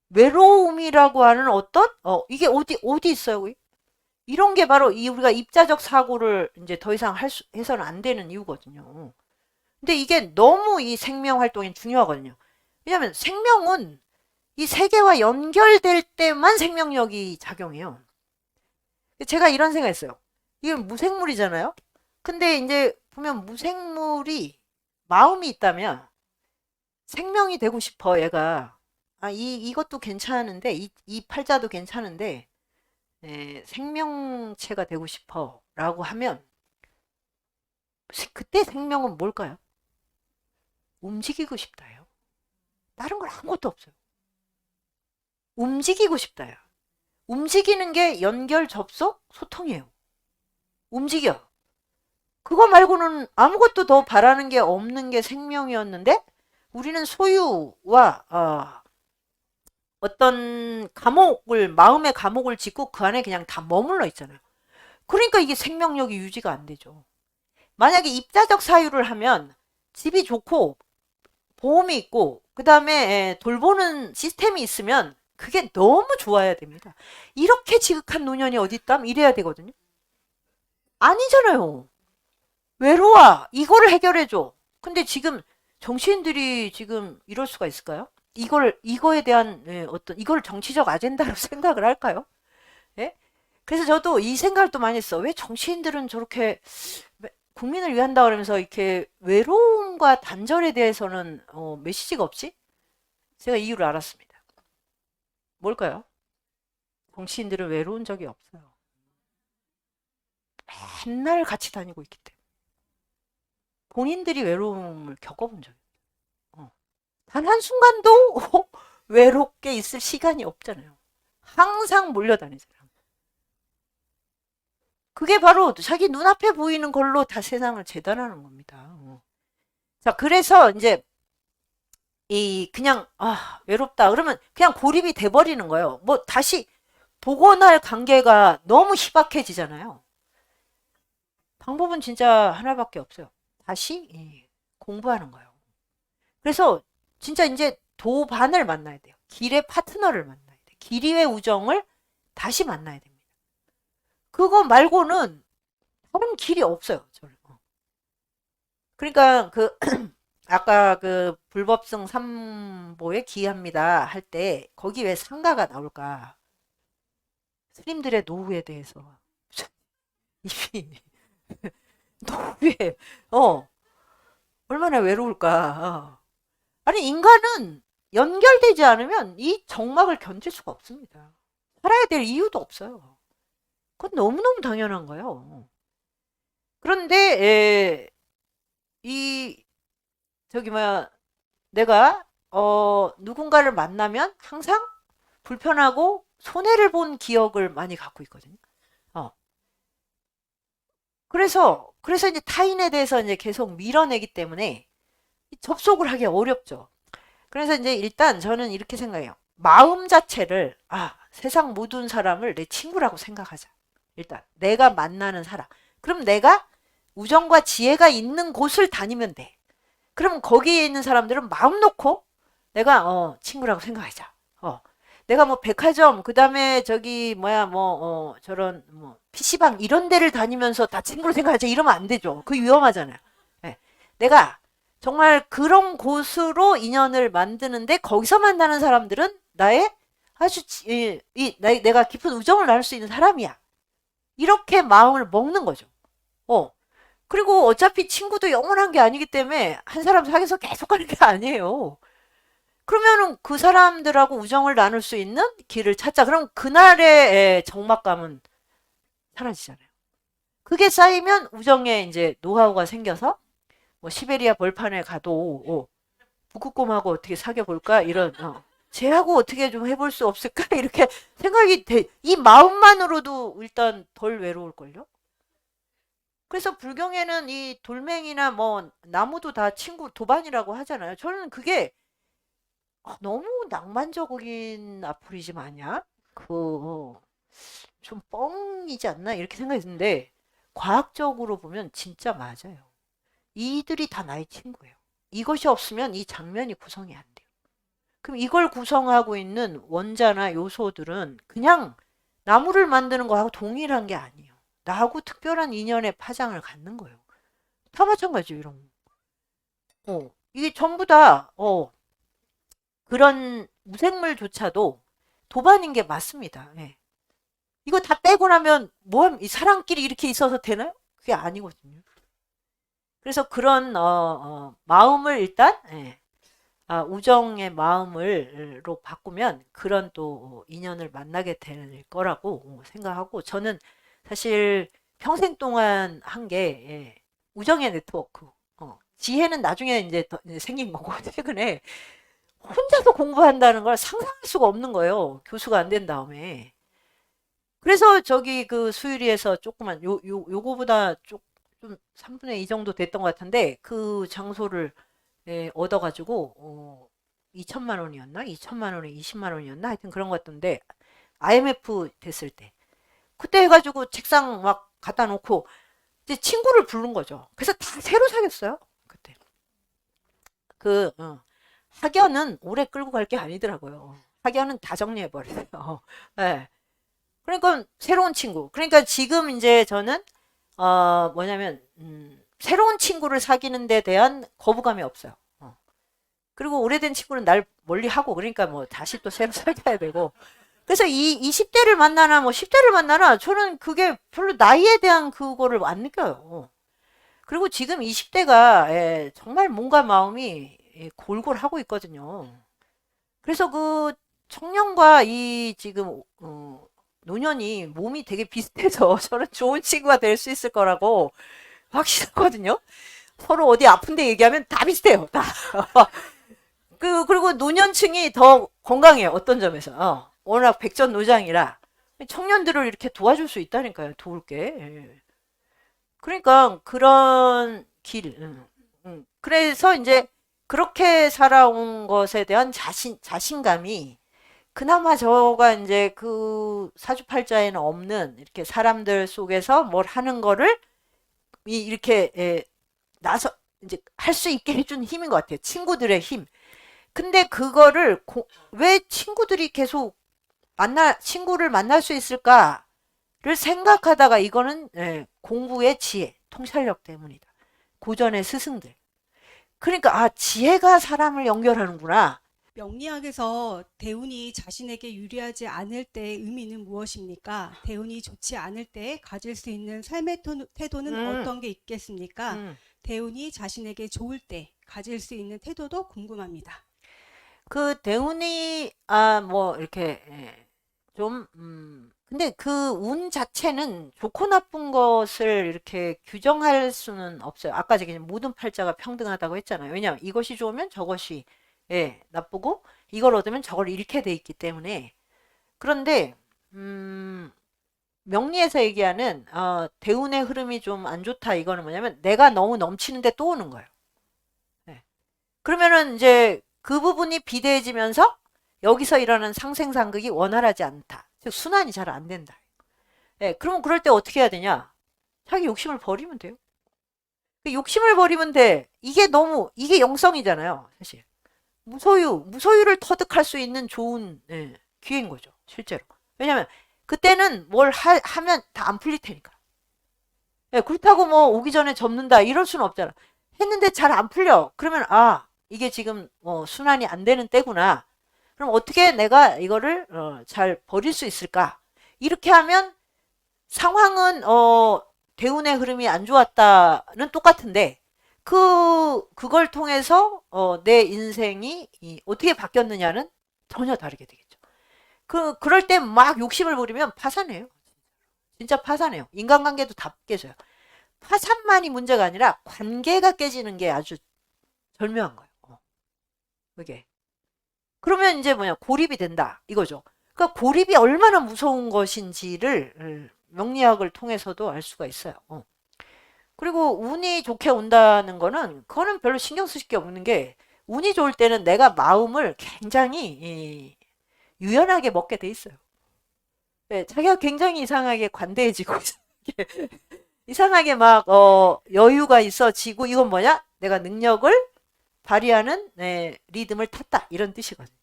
Speaker 2: 외로움이라고 하는 어떤 이게 어디 있어요? 거기? 이런 게 바로 우리가 입자적 사고를 이제 더 이상 해서는 안 되는 이유거든요. 근데 이게 너무 이 생명 활동이 중요하거든요. 왜냐하면 생명은 이 세계와 연결될 때만 생명력이 작용해요. 제가 이런 생각했어요. 이게 무생물이잖아요. 근데 이제 보면 무생물이 마음이 있다면 생명이 되고 싶어 얘가. 이것도 괜찮은데 이 팔자도 괜찮은데 생명체가 되고 싶어 라고 하면 그때 생명은 뭘까요? 움직이고 싶다요. 다른 건 아무것도 없어요. 움직이고 싶다요. 움직이는 게 연결, 접속, 소통이에요. 움직여. 그거 말고는 아무것도 더 바라는 게 없는 게 생명이었는데 우리는 소유와 어떤 마음의 감옥을 짓고 그 안에 그냥 다 머물러 있잖아요. 그러니까 이게 생명력이 유지가 안 되죠. 만약에 입자적 사유를 하면 집이 좋고 보험이 있고 그 다음에 돌보는 시스템이 있으면 그게 너무 좋아야 됩니다. 이렇게 지극한 노년이 어디 있담? 이래야 되거든요. 아니잖아요. 외로워. 이거를 해결해줘. 근데 지금 정치인들이 지금 이럴 수가 있을까요? 이거에 대한 이걸 정치적 아젠다로 생각을 할까요? 예? 그래서 저도 이 생각을 또 많이 했어. 왜 정치인들은 저렇게 국민을 위한다 그러면서 이렇게 외로움과 단절에 대해서는 메시지가 없지? 제가 이유를 알았습니다. 뭘까요? 정치인들은 외로운 적이 없어요. 맨날 같이 다니고 있기 때문에. 본인들이 외로움을 겪어본 적이 없어요. 단 한순간도 외롭게 있을 시간이 없잖아요. 항상 몰려다니잖아요. 그게 바로 자기 눈앞에 보이는 걸로 다 세상을 재단하는 겁니다. 자, 그래서 이제 그냥 외롭다 그러면 그냥 고립이 돼버리는 거예요. 뭐 다시 복원할 관계가 너무 희박해지잖아요. 방법은 진짜 하나밖에 없어요. 다시 공부하는 거예요. 그래서 진짜 이제 도반을 만나야 돼요. 길의 파트너를 만나야 돼요. 길이의 우정을 다시 만나야 됩니다. 그거 말고는 다른 길이 없어요. 저는. 그러니까 아까 그 불법성 삼보에 기합니다 할 때 거기 왜 상가가 나올까? 스님들의 노후에 대해서 이미 노후에 얼마나 외로울까? 아니 인간은 연결되지 않으면 이 정막을 견딜 수가 없습니다. 살아야 될 이유도 없어요. 그건 너무너무 당연한 거예요. 그런데 저기 뭐야 내가 누군가를 만나면 항상 불편하고 손해를 본 기억을 많이 갖고 있거든요. 그래서 이제 타인에 대해서 이제 계속 밀어내기 때문에 접속을 하기 어렵죠. 그래서 이제 일단 저는 이렇게 생각해요. 마음 자체를 세상 모든 사람을 내 친구라고 생각하자. 일단 내가 만나는 사람. 그럼 내가 우정과 지혜가 있는 곳을 다니면 돼. 그럼 거기에 있는 사람들은 마음 놓고 내가 친구라고 생각하자. 내가 뭐 백화점 그다음에 저기 뭐야 저런 뭐 PC방 이런 데를 다니면서 다 친구로 생각하자 이러면 안 되죠. 그거 위험하잖아요. 네. 내가 정말 그런 곳으로 인연을 만드는데 거기서 만나는 사람들은 나의 아주 내가 깊은 우정을 나눌 수 있는 사람이야. 이렇게 마음을 먹는 거죠. 그리고 어차피 친구도 영원한 게 아니기 때문에 한 사람 사귀어서 계속 가는 게 아니에요. 그러면은 그 사람들하고 우정을 나눌 수 있는 길을 찾자. 그럼 그날의 적막감은 사라지잖아요. 그게 쌓이면 우정에 이제 노하우가 생겨서 뭐 시베리아 벌판에 가도 북극곰하고 어떻게 사귀어 볼까 이런 쟤하고 어떻게 좀 해볼 수 없을까 이렇게 생각이 돼. 이 마음만으로도 일단 덜 외로울걸요. 그래서 불경에는 이 돌멩이나 뭐 나무도 다 친구 도반이라고 하잖아요. 저는 그게 너무 낭만적인 아포리즘 아니야? 좀 뻥이지 않나? 이렇게 생각했는데 과학적으로 보면 진짜 맞아요. 이들이 다 나의 친구예요. 이것이 없으면 이 장면이 구성이 안 돼요. 그럼 이걸 구성하고 있는 원자나 요소들은 그냥 나무를 만드는 거하고 동일한 게 아니에요. 나하고 특별한 인연의 파장을 갖는 거예요. 다 마찬가지예요, 이런 거. 이게 전부 다 그런 무생물조차도 도반인 게 맞습니다. 예. 이거 다 빼고 나면 이 사람끼리 이렇게 있어서 되나요? 그게 아니거든요. 그래서 그런 마음을 일단 우정의 마음으로 바꾸면 그런 또 인연을 만나게 될 거라고 생각하고 저는 사실 평생 동안 한 게 우정의 네트워크. 지혜는 나중에 이제 생긴 거고 최근에 혼자서 공부한다는 걸 상상할 수가 없는 거예요. 교수가 안 된 다음에. 그래서 저기 그 수유리에서 조그만 요거보다 좀 3분의 2 정도 됐던 것 같은데 그 장소를 얻어가지고 2천만 원이었나? 2천만 원에 20만 원이었나? 하여튼 그런 것 같던데 IMF 됐을 때 그때 해가지고 책상 막 갖다 놓고 이제 친구를 부른 거죠. 그래서 다 새로 사귀었어요. 그때 학연은 오래 끌고 갈 게 아니더라고요. 학연은 다 정리해버려요. 네. 그러니까 새로운 친구. 그러니까 지금 이제 저는 뭐냐면 새로운 친구를 사귀는 데 대한 거부감이 없어요. 그리고 오래된 친구는 날 멀리하고 그러니까 뭐 다시 또 새로 사귀어야 되고 그래서 이 20대를 만나나 뭐 10대를 만나나 저는 그게 별로 나이에 대한 그거를 안 느껴요. 그리고 지금 20대가 정말 뭔가 마음이 골골하고 있거든요. 그래서 그 청년과 이 지금 노년이 몸이 되게 비슷해서 저는 좋은 친구가 될 수 있을 거라고 확신하거든요. 서로 어디 아픈데 얘기하면 다 비슷해요. 다. 그리고 노년층이 더 건강해요. 어떤 점에서. 워낙 백전노장이라 청년들을 이렇게 도와줄 수 있다니까요. 도울 게. 그러니까 그런 길. 그래서 이제 그렇게 살아온 것에 대한 자신감이 그나마 저가 이제 그 사주팔자에는 없는 이렇게 사람들 속에서 뭘 하는 거를 이렇게 나서 이제 할 수 있게 해준 힘인 것 같아요. 친구들의 힘. 근데 그거를 왜 친구들이 계속 친구를 만날 수 있을까를 생각하다가 이거는 공부의 지혜, 통찰력 때문이다. 고전의 스승들. 그러니까 아, 지혜가 사람을 연결하는구나.
Speaker 3: 명리학에서 대운이 자신에게 유리하지 않을 때의 의미는 무엇입니까? 대운이 좋지 않을 때 가질 수 있는 삶의 태도는 어떤 게 있겠습니까?
Speaker 2: 음.
Speaker 3: 대운이 자신에게 좋을 때 가질 수 있는 태도도 궁금합니다.
Speaker 2: 그 대운이 뭐 이렇게 좀 근데 그 운 자체는 좋고 나쁜 것을 이렇게 규정할 수는 없어요. 아까 제가 모든 팔자가 평등하다고 했잖아요. 왜냐하면 이것이 좋으면 저것이 나쁘고 이걸 얻으면 저걸 잃게 돼 있기 때문에. 그런데 명리에서 얘기하는 대운의 흐름이 좀 안 좋다, 이거는 뭐냐면 내가 너무 넘치는데 또 오는 거예요. 그러면은 이제 그 부분이 비대해지면서 여기서 일어나는 상생상극이 원활하지 않다. 즉 순환이 잘 안 된다. 그러면 그럴 때 어떻게 해야 되냐? 자기 욕심을 버리면 돼요. 그 욕심을 버리면 돼. 이게 영성이잖아요, 사실. 무소유를 터득할 수 있는 좋은 기회인 거죠, 실제로. 왜냐면 그때는 뭘 하면 다 안 풀릴 테니까. 그렇다고 뭐 오기 전에 접는다 이럴 수는 없잖아. 했는데 잘 안 풀려. 그러면 이게 지금 순환이 안 되는 때구나. 그럼 어떻게 내가 이거를 잘 버릴 수 있을까? 이렇게 하면 상황은 대운의 흐름이 안 좋았다는 똑같은데 그걸 통해서 내 인생이 어떻게 바뀌었느냐는 전혀 다르게 되겠죠. 그럴 때 막 욕심을 부리면 파산해요. 진짜 파산해요. 인간관계도 다 깨져요. 파산만이 문제가 아니라 관계가 깨지는 게 아주 절묘한 거예요. 그게. 그러면 이제 고립이 된다 이거죠. 그러니까 고립이 얼마나 무서운 것인지를 명리학을 통해서도 알 수가 있어요. 그리고 운이 좋게 온다는 그거는 별로 신경 쓰실 게 없는 게, 운이 좋을 때는 내가 마음을 굉장히 유연하게 먹게 돼 있어요. 자기가 굉장히 이상하게 관대해지고 이상하게 막 여유가 있어지고, 이건 뭐냐? 내가 능력을 발휘하는 리듬을 탔다 이런 뜻이거든요.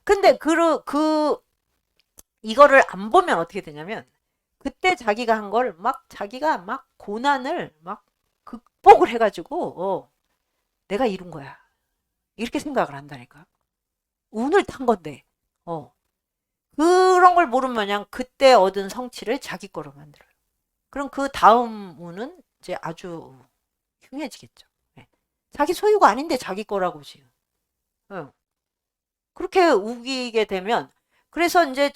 Speaker 2: 근데 이거를 안 보면 어떻게 되냐면 그때 자기가 한 걸 자기가 막 고난을 막 극복을 해가지고 내가 이룬 거야 이렇게 생각을 한다니까. 운을 탄 건데 그런 걸 모르면 그냥 그때 얻은 성취를 자기 거로 만들어요. 그럼 그 다음 운은 이제 아주 흉해지겠죠. 자기 소유가 아닌데 자기 거라고 지금. 그렇게 우기게 되면, 그래서 이제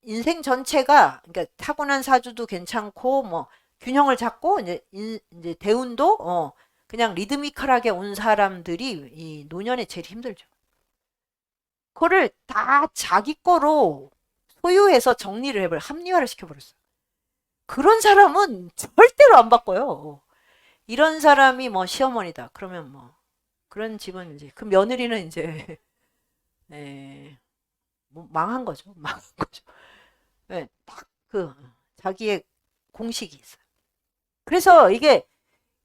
Speaker 2: 인생 전체가, 그러니까 타고난 사주도 괜찮고 뭐 균형을 잡고 이제 대운도 그냥 리드미컬하게 온 사람들이 이 노년에 제일 힘들죠. 그거를 다 자기 거로 소유해서 정리를 해버려, 합리화를 시켜버렸어요. 그런 사람은 절대로 안 바꿔요. 이런 사람이 뭐 시어머니다. 그러면 뭐 그런 집은 이제 그 며느리는 이제 뭐 망한 거죠. 망한 거죠. 딱 자기의 공식이 있어요. 그래서 이게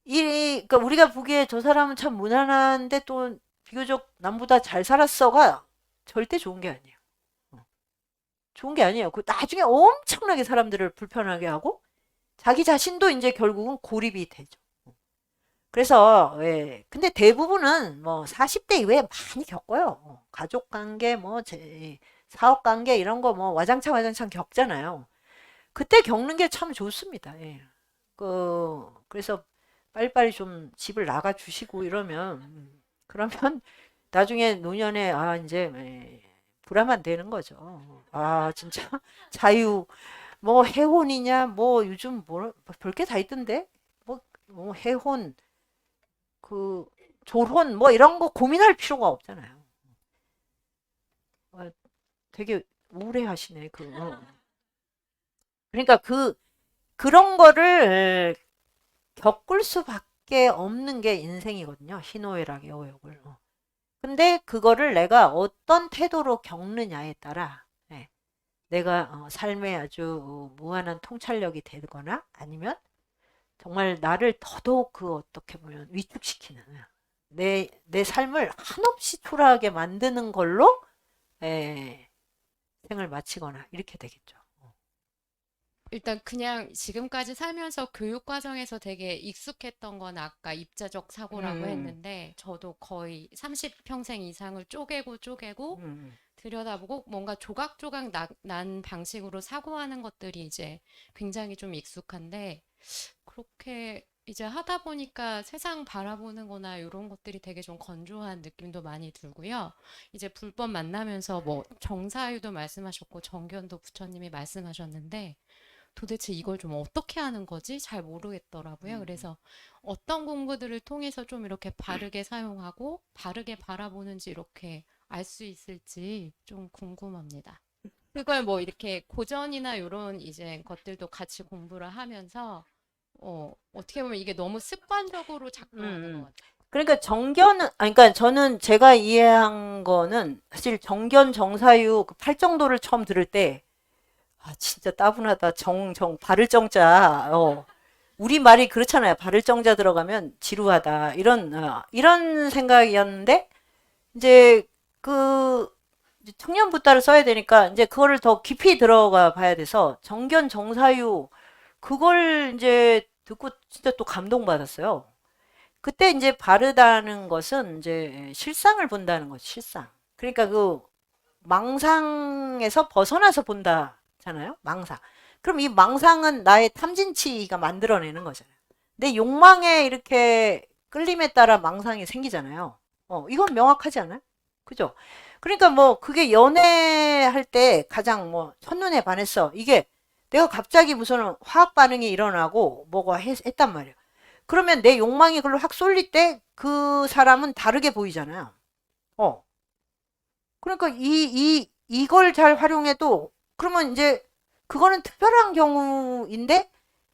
Speaker 2: 그러니까 우리가 보기에 저 사람은 참 무난한데 또 비교적 남보다 잘 살았어가 절대 좋은 게 아니에요. 좋은 게 아니에요. 그 나중에 엄청나게 사람들을 불편하게 하고 자기 자신도 이제 결국은 고립이 되죠. 그래서 근데 대부분은 뭐 40대 이후에 많이 겪어요. 가족 관계, 뭐 사업 관계 이런 거 뭐 와장창 겪잖아요. 그때 겪는 게 참 좋습니다. 그래서 빨리빨리 좀 집을 나가 주시고 이러면 그러면 나중에 노년에 이제 불화만 되는 거죠. 진짜 자유 뭐 해혼이냐 뭐 요즘 뭐 별게 다 있던데 뭐 해혼 졸혼 뭐 이런 거 고민할 필요가 없잖아요. 되게 우울해하시네. 그러니까 그런 거를 겪을 수밖에 없는 게 인생이거든요. 희노애락 여욕을. 근데 그거를 내가 어떤 태도로 겪느냐에 따라 내가 삶에 아주 무한한 통찰력이 되거나 아니면 정말 나를 더더욱 어떻게 보면 위축시키는 내 삶을 한없이 초라하게 만드는 걸로 생을 마치거나 이렇게 되겠죠.
Speaker 6: 일단 그냥 지금까지 살면서 교육 과정에서 되게 익숙했던 건 아까 입자적 사고라고
Speaker 2: 음.
Speaker 6: 했는데 저도 거의 30평생 이상을 쪼개고
Speaker 2: 음.
Speaker 6: 들여다보고 뭔가 조각조각 난 방식으로 사고하는 것들이 이제 굉장히 좀 익숙한데 그렇게 이제 하다 보니까 세상 바라보는 거나 이런 것들이 되게 좀 건조한 느낌도 많이 들고요. 이제 불법 만나면서 뭐 정사유도 말씀하셨고 정견도 부처님이 말씀하셨는데 도대체 이걸 좀 어떻게 하는 거지? 잘 모르겠더라고요. 그래서 어떤 공부들을 통해서 좀 이렇게 바르게 사용하고 바르게 바라보는지 이렇게 알 수 있을지 좀 궁금합니다. 그걸 뭐 이렇게 고전이나 이런 이제 것들도 같이 공부를 하면서 어떻게 보면 이게 너무 습관적으로 작동하는 것 같아요.
Speaker 2: 그러니까 정견은, 그러니까 저는 제가 이해한 거는 사실 정견, 정사유 그 팔정도를 처음 들을 때, 아, 진짜 따분하다. 바를 정자. 우리 말이 그렇잖아요. 바를 정자 들어가면 지루하다. 이런 생각이었는데, 이제 이제 청년부따를 써야 되니까, 이제 그거를 더 깊이 들어가 봐야 돼서, 정견, 정사유, 그걸 이제 듣고 진짜 또 감동받았어요. 그때 이제 바르다는 것은 이제 실상을 본다는 거죠, 실상. 그러니까 그 망상에서 벗어나서 본다잖아요, 망상. 그럼 이 망상은 나의 탐진치가 만들어내는 거잖아요. 내 욕망에 이렇게 끌림에 따라 망상이 생기잖아요. 이건 명확하지 않아요? 그죠? 그러니까 뭐 그게 연애할 때 가장 뭐 첫눈에 반했어. 이게 내가 갑자기 무슨 화학 반응이 일어나고 뭐가 했단 말이에요. 그러면 내 욕망이 그걸로 확 쏠릴 때 그 사람은 다르게 보이잖아요. 그러니까 이걸 잘 활용해도 그러면 이제 그거는 특별한 경우인데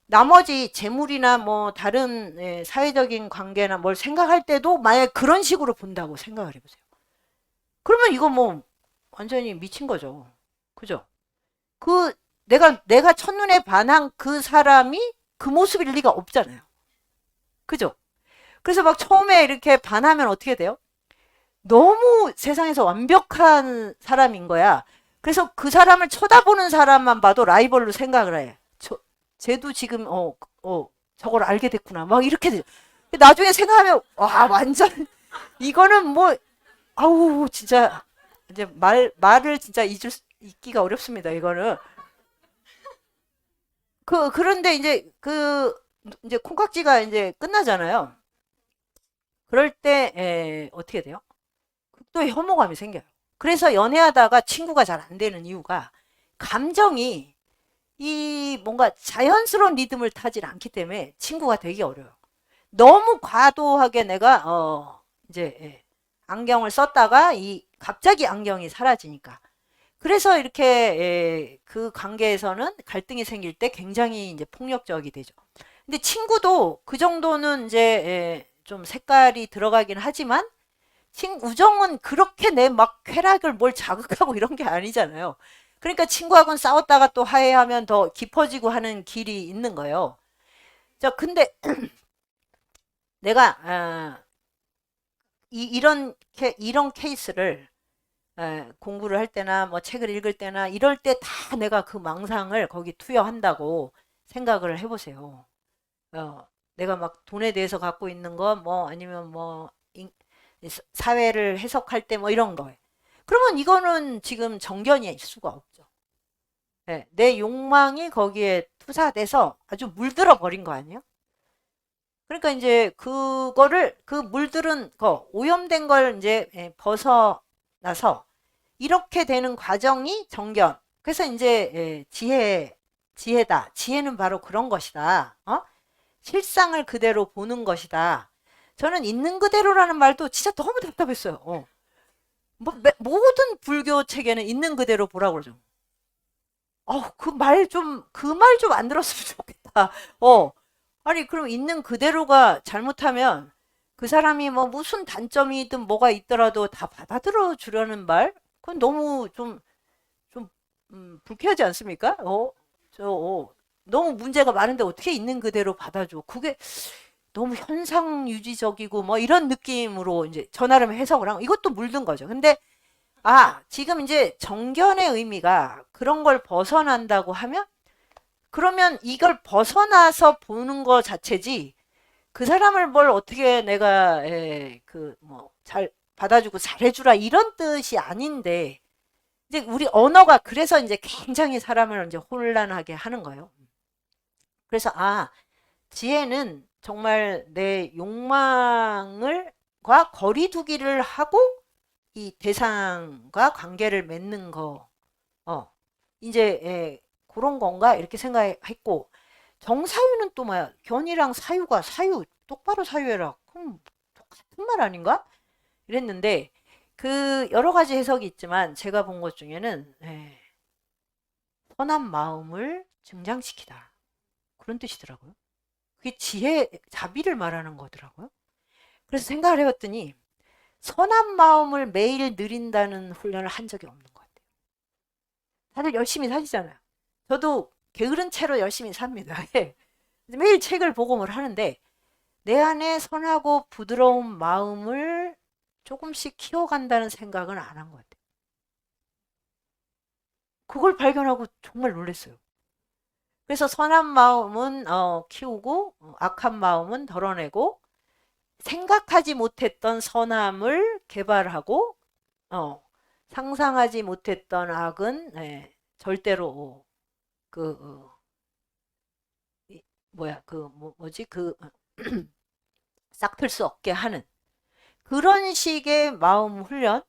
Speaker 2: 나머지 재물이나 뭐 다른 사회적인 관계나 뭘 생각할 때도 만약에 그런 식으로 본다고 생각을 해보세요. 그러면 이거 뭐 완전히 미친 거죠. 그죠? 내가 첫눈에 반한 그 사람이 그 모습일 리가 없잖아요. 그죠? 그래서 막 처음에 이렇게 반하면 어떻게 돼요? 너무 세상에서 완벽한 사람인 거야. 그래서 그 사람을 쳐다보는 사람만 봐도 라이벌로 생각을 해. 쟤도 지금, 저걸 알게 됐구나. 막 이렇게 되죠. 나중에 생각하면, 와, 완전, 이거는 뭐, 아우, 진짜, 이제 말을 진짜 잊기가 어렵습니다, 이거는. 그런데 이제 콩깍지가 이제 끝나잖아요. 그럴 때, 어떻게 돼요? 또 혐오감이 생겨요. 그래서 연애하다가 친구가 잘 안 되는 이유가 감정이 이 뭔가 자연스러운 리듬을 타질 않기 때문에 친구가 되기 어려워요. 너무 과도하게 내가, 이제, 안경을 썼다가 갑자기 안경이 사라지니까. 그래서 이렇게, 그 관계에서는 갈등이 생길 때 굉장히 이제 폭력적이 되죠. 근데 친구도 그 정도는 이제, 좀 색깔이 들어가긴 하지만, 우정은 그렇게 내 막 쾌락을 뭘 자극하고 이런 게 아니잖아요. 그러니까 친구하고는 싸웠다가 또 화해하면 더 깊어지고 하는 길이 있는 거예요. 자, 근데 내가 이런 케이스를 공부를 할 때나 뭐 책을 읽을 때나 이럴 때 다 내가 그 망상을 거기 투여한다고 생각을 해보세요. 내가 막 돈에 대해서 갖고 있는 거 뭐 아니면 뭐 사회를 해석할 때 뭐 이런 거에. 그러면 이거는 지금 정견일 수가 없죠. 네, 내 욕망이 거기에 투사돼서 아주 물들어 버린 거 아니에요? 그러니까 이제 그 물들은 오염된 걸 이제 벗어나서 이렇게 되는 과정이 정견. 그래서 이제 지혜다. 지혜는 바로 그런 것이다. 실상을 그대로 보는 것이다. 저는 있는 그대로라는 말도 진짜 너무 답답했어요. 모든 불교 책에는 있는 그대로 보라고 그러죠. 그 말 좀 안 들었으면 좋겠다. 아니, 그럼 있는 그대로가 잘못하면 그 사람이 뭐 무슨 단점이든 뭐가 있더라도 다 받아들여 주려는 말? 그건 너무 좀 불쾌하지 않습니까? 너무 문제가 많은데 어떻게 있는 그대로 받아줘? 그게 너무 현상 유지적이고 뭐 이런 느낌으로 이제 저 나름 해석을 한 이것도 물든 거죠. 근데 지금 이제 정견의 의미가 그런 걸 벗어난다고 하면 그러면 이걸 벗어나서 보는 거 자체지 그 사람을 뭘 어떻게 내가 그 뭐 잘 받아주고 잘해주라 이런 뜻이 아닌데 이제 우리 언어가 그래서 이제 굉장히 사람을 이제 혼란하게 하는 거예요. 그래서 지혜는 정말 내 욕망과 거리두기를 하고 이 대상과 관계를 맺는 거, 이제 그런 건가 이렇게 생각했고 정사유는 또 뭐야? 견이랑 사유가 사유 똑바로 사유해라. 그럼 똑같은 말 아닌가? 이랬는데 그 여러 가지 해석이 있지만 제가 본 것 중에는 선한 마음을 증장시키다 그런 뜻이더라고요. 그게 지혜, 자비를 말하는 거더라고요. 그래서 생각을 해봤더니 선한 마음을 매일 누린다는 훈련을 한 적이 없는 것 같아요. 다들 열심히 사시잖아요. 저도 게으른 채로 열심히 삽니다. 매일 책을 보고 뭘 하는데 내 안에 선하고 부드러운 마음을 조금씩 키워간다는 생각은 안 한 것 같아요. 그걸 발견하고 정말 놀랐어요. 그래서 선한 마음은 키우고 악한 마음은 덜어내고 생각하지 못했던 선함을 개발하고 상상하지 못했던 악은 절대로 싹틀 수 없게 하는 그런 식의 마음 훈련.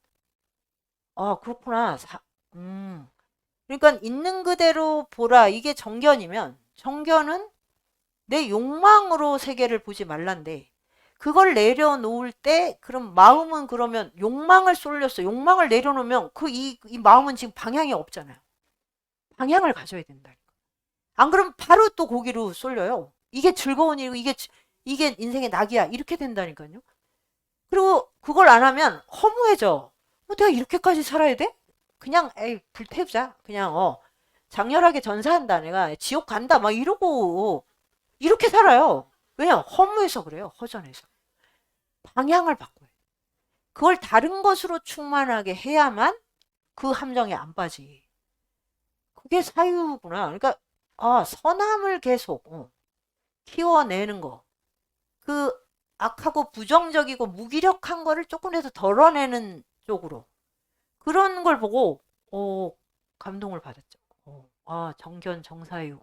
Speaker 2: 그렇구나. 그러니까 있는 그대로 보라. 이게 정견이면 정견은 내 욕망으로 세계를 보지 말란데 그걸 내려놓을 때 그럼 마음은 그러면 욕망을 쏠렸어. 욕망을 내려놓으면 이 마음은 지금 방향이 없잖아요. 방향을 가져야 된다. 안 그러면 바로 또 거기로 쏠려요. 이게 즐거운 일이고 이게 인생의 낙이야. 이렇게 된다니까요. 그리고 그걸 안 하면 허무해져. 내가 이렇게까지 살아야 돼? 그냥 불태우자. 그냥 장렬하게 전사한다. 내가 지옥 간다. 막 이러고 이렇게 살아요. 왜냐? 허무해서 그래요. 허전해서. 방향을 바꿔요. 그걸 다른 것으로 충만하게 해야만 그 함정에 안 빠지. 그게 사유구나. 그러니까 선함을 계속 키워내는 거. 그 악하고 부정적이고 무기력한 거를 조금이라도 덜어내는 쪽으로. 그런 걸 보고 감동을 받았죠. 정견, 정사유.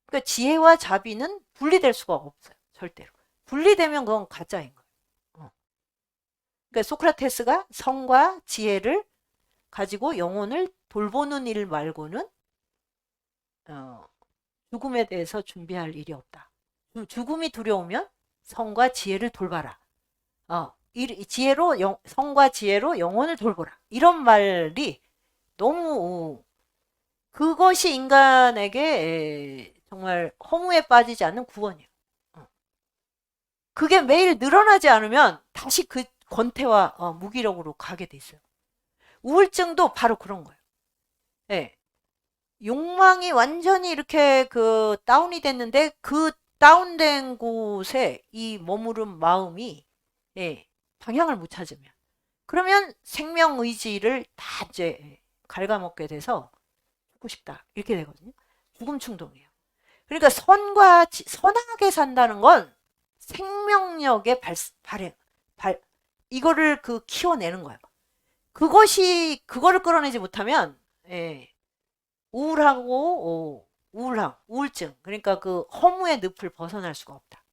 Speaker 2: 그러니까 지혜와 자비는 분리될 수가 없어요. 절대로. 분리되면 그건 가짜인 거예요. 그러니까 소크라테스가 성과 지혜를 가지고 영혼을 돌보는 일 말고는 죽음에 대해서 준비할 일이 없다. 죽음이 두려우면 성과 지혜를 돌봐라. 성과 지혜로 영혼을 돌보라. 이런 말이 너무 그것이 인간에게 정말 허무에 빠지지 않는 구원이에요. 그게 매일 늘어나지 않으면 다시 그 권태와 무기력으로 가게 돼 있어요. 우울증도 바로 그런 거예요. 욕망이 완전히 이렇게 다운이 됐는데 그 다운된 곳에 이 머무른 마음이 방향을 못 찾으면 그러면 생명 의지를 다 이제 갉아먹게 돼서 죽고 싶다 이렇게 되거든요. 죽음 충동이에요. 그러니까 선하게 산다는 건 생명력의 이거를 키워내는 거예요. 그거를 끌어내지 못하면 우울증 그러니까 그 허무의 늪을 벗어날 수가 없다.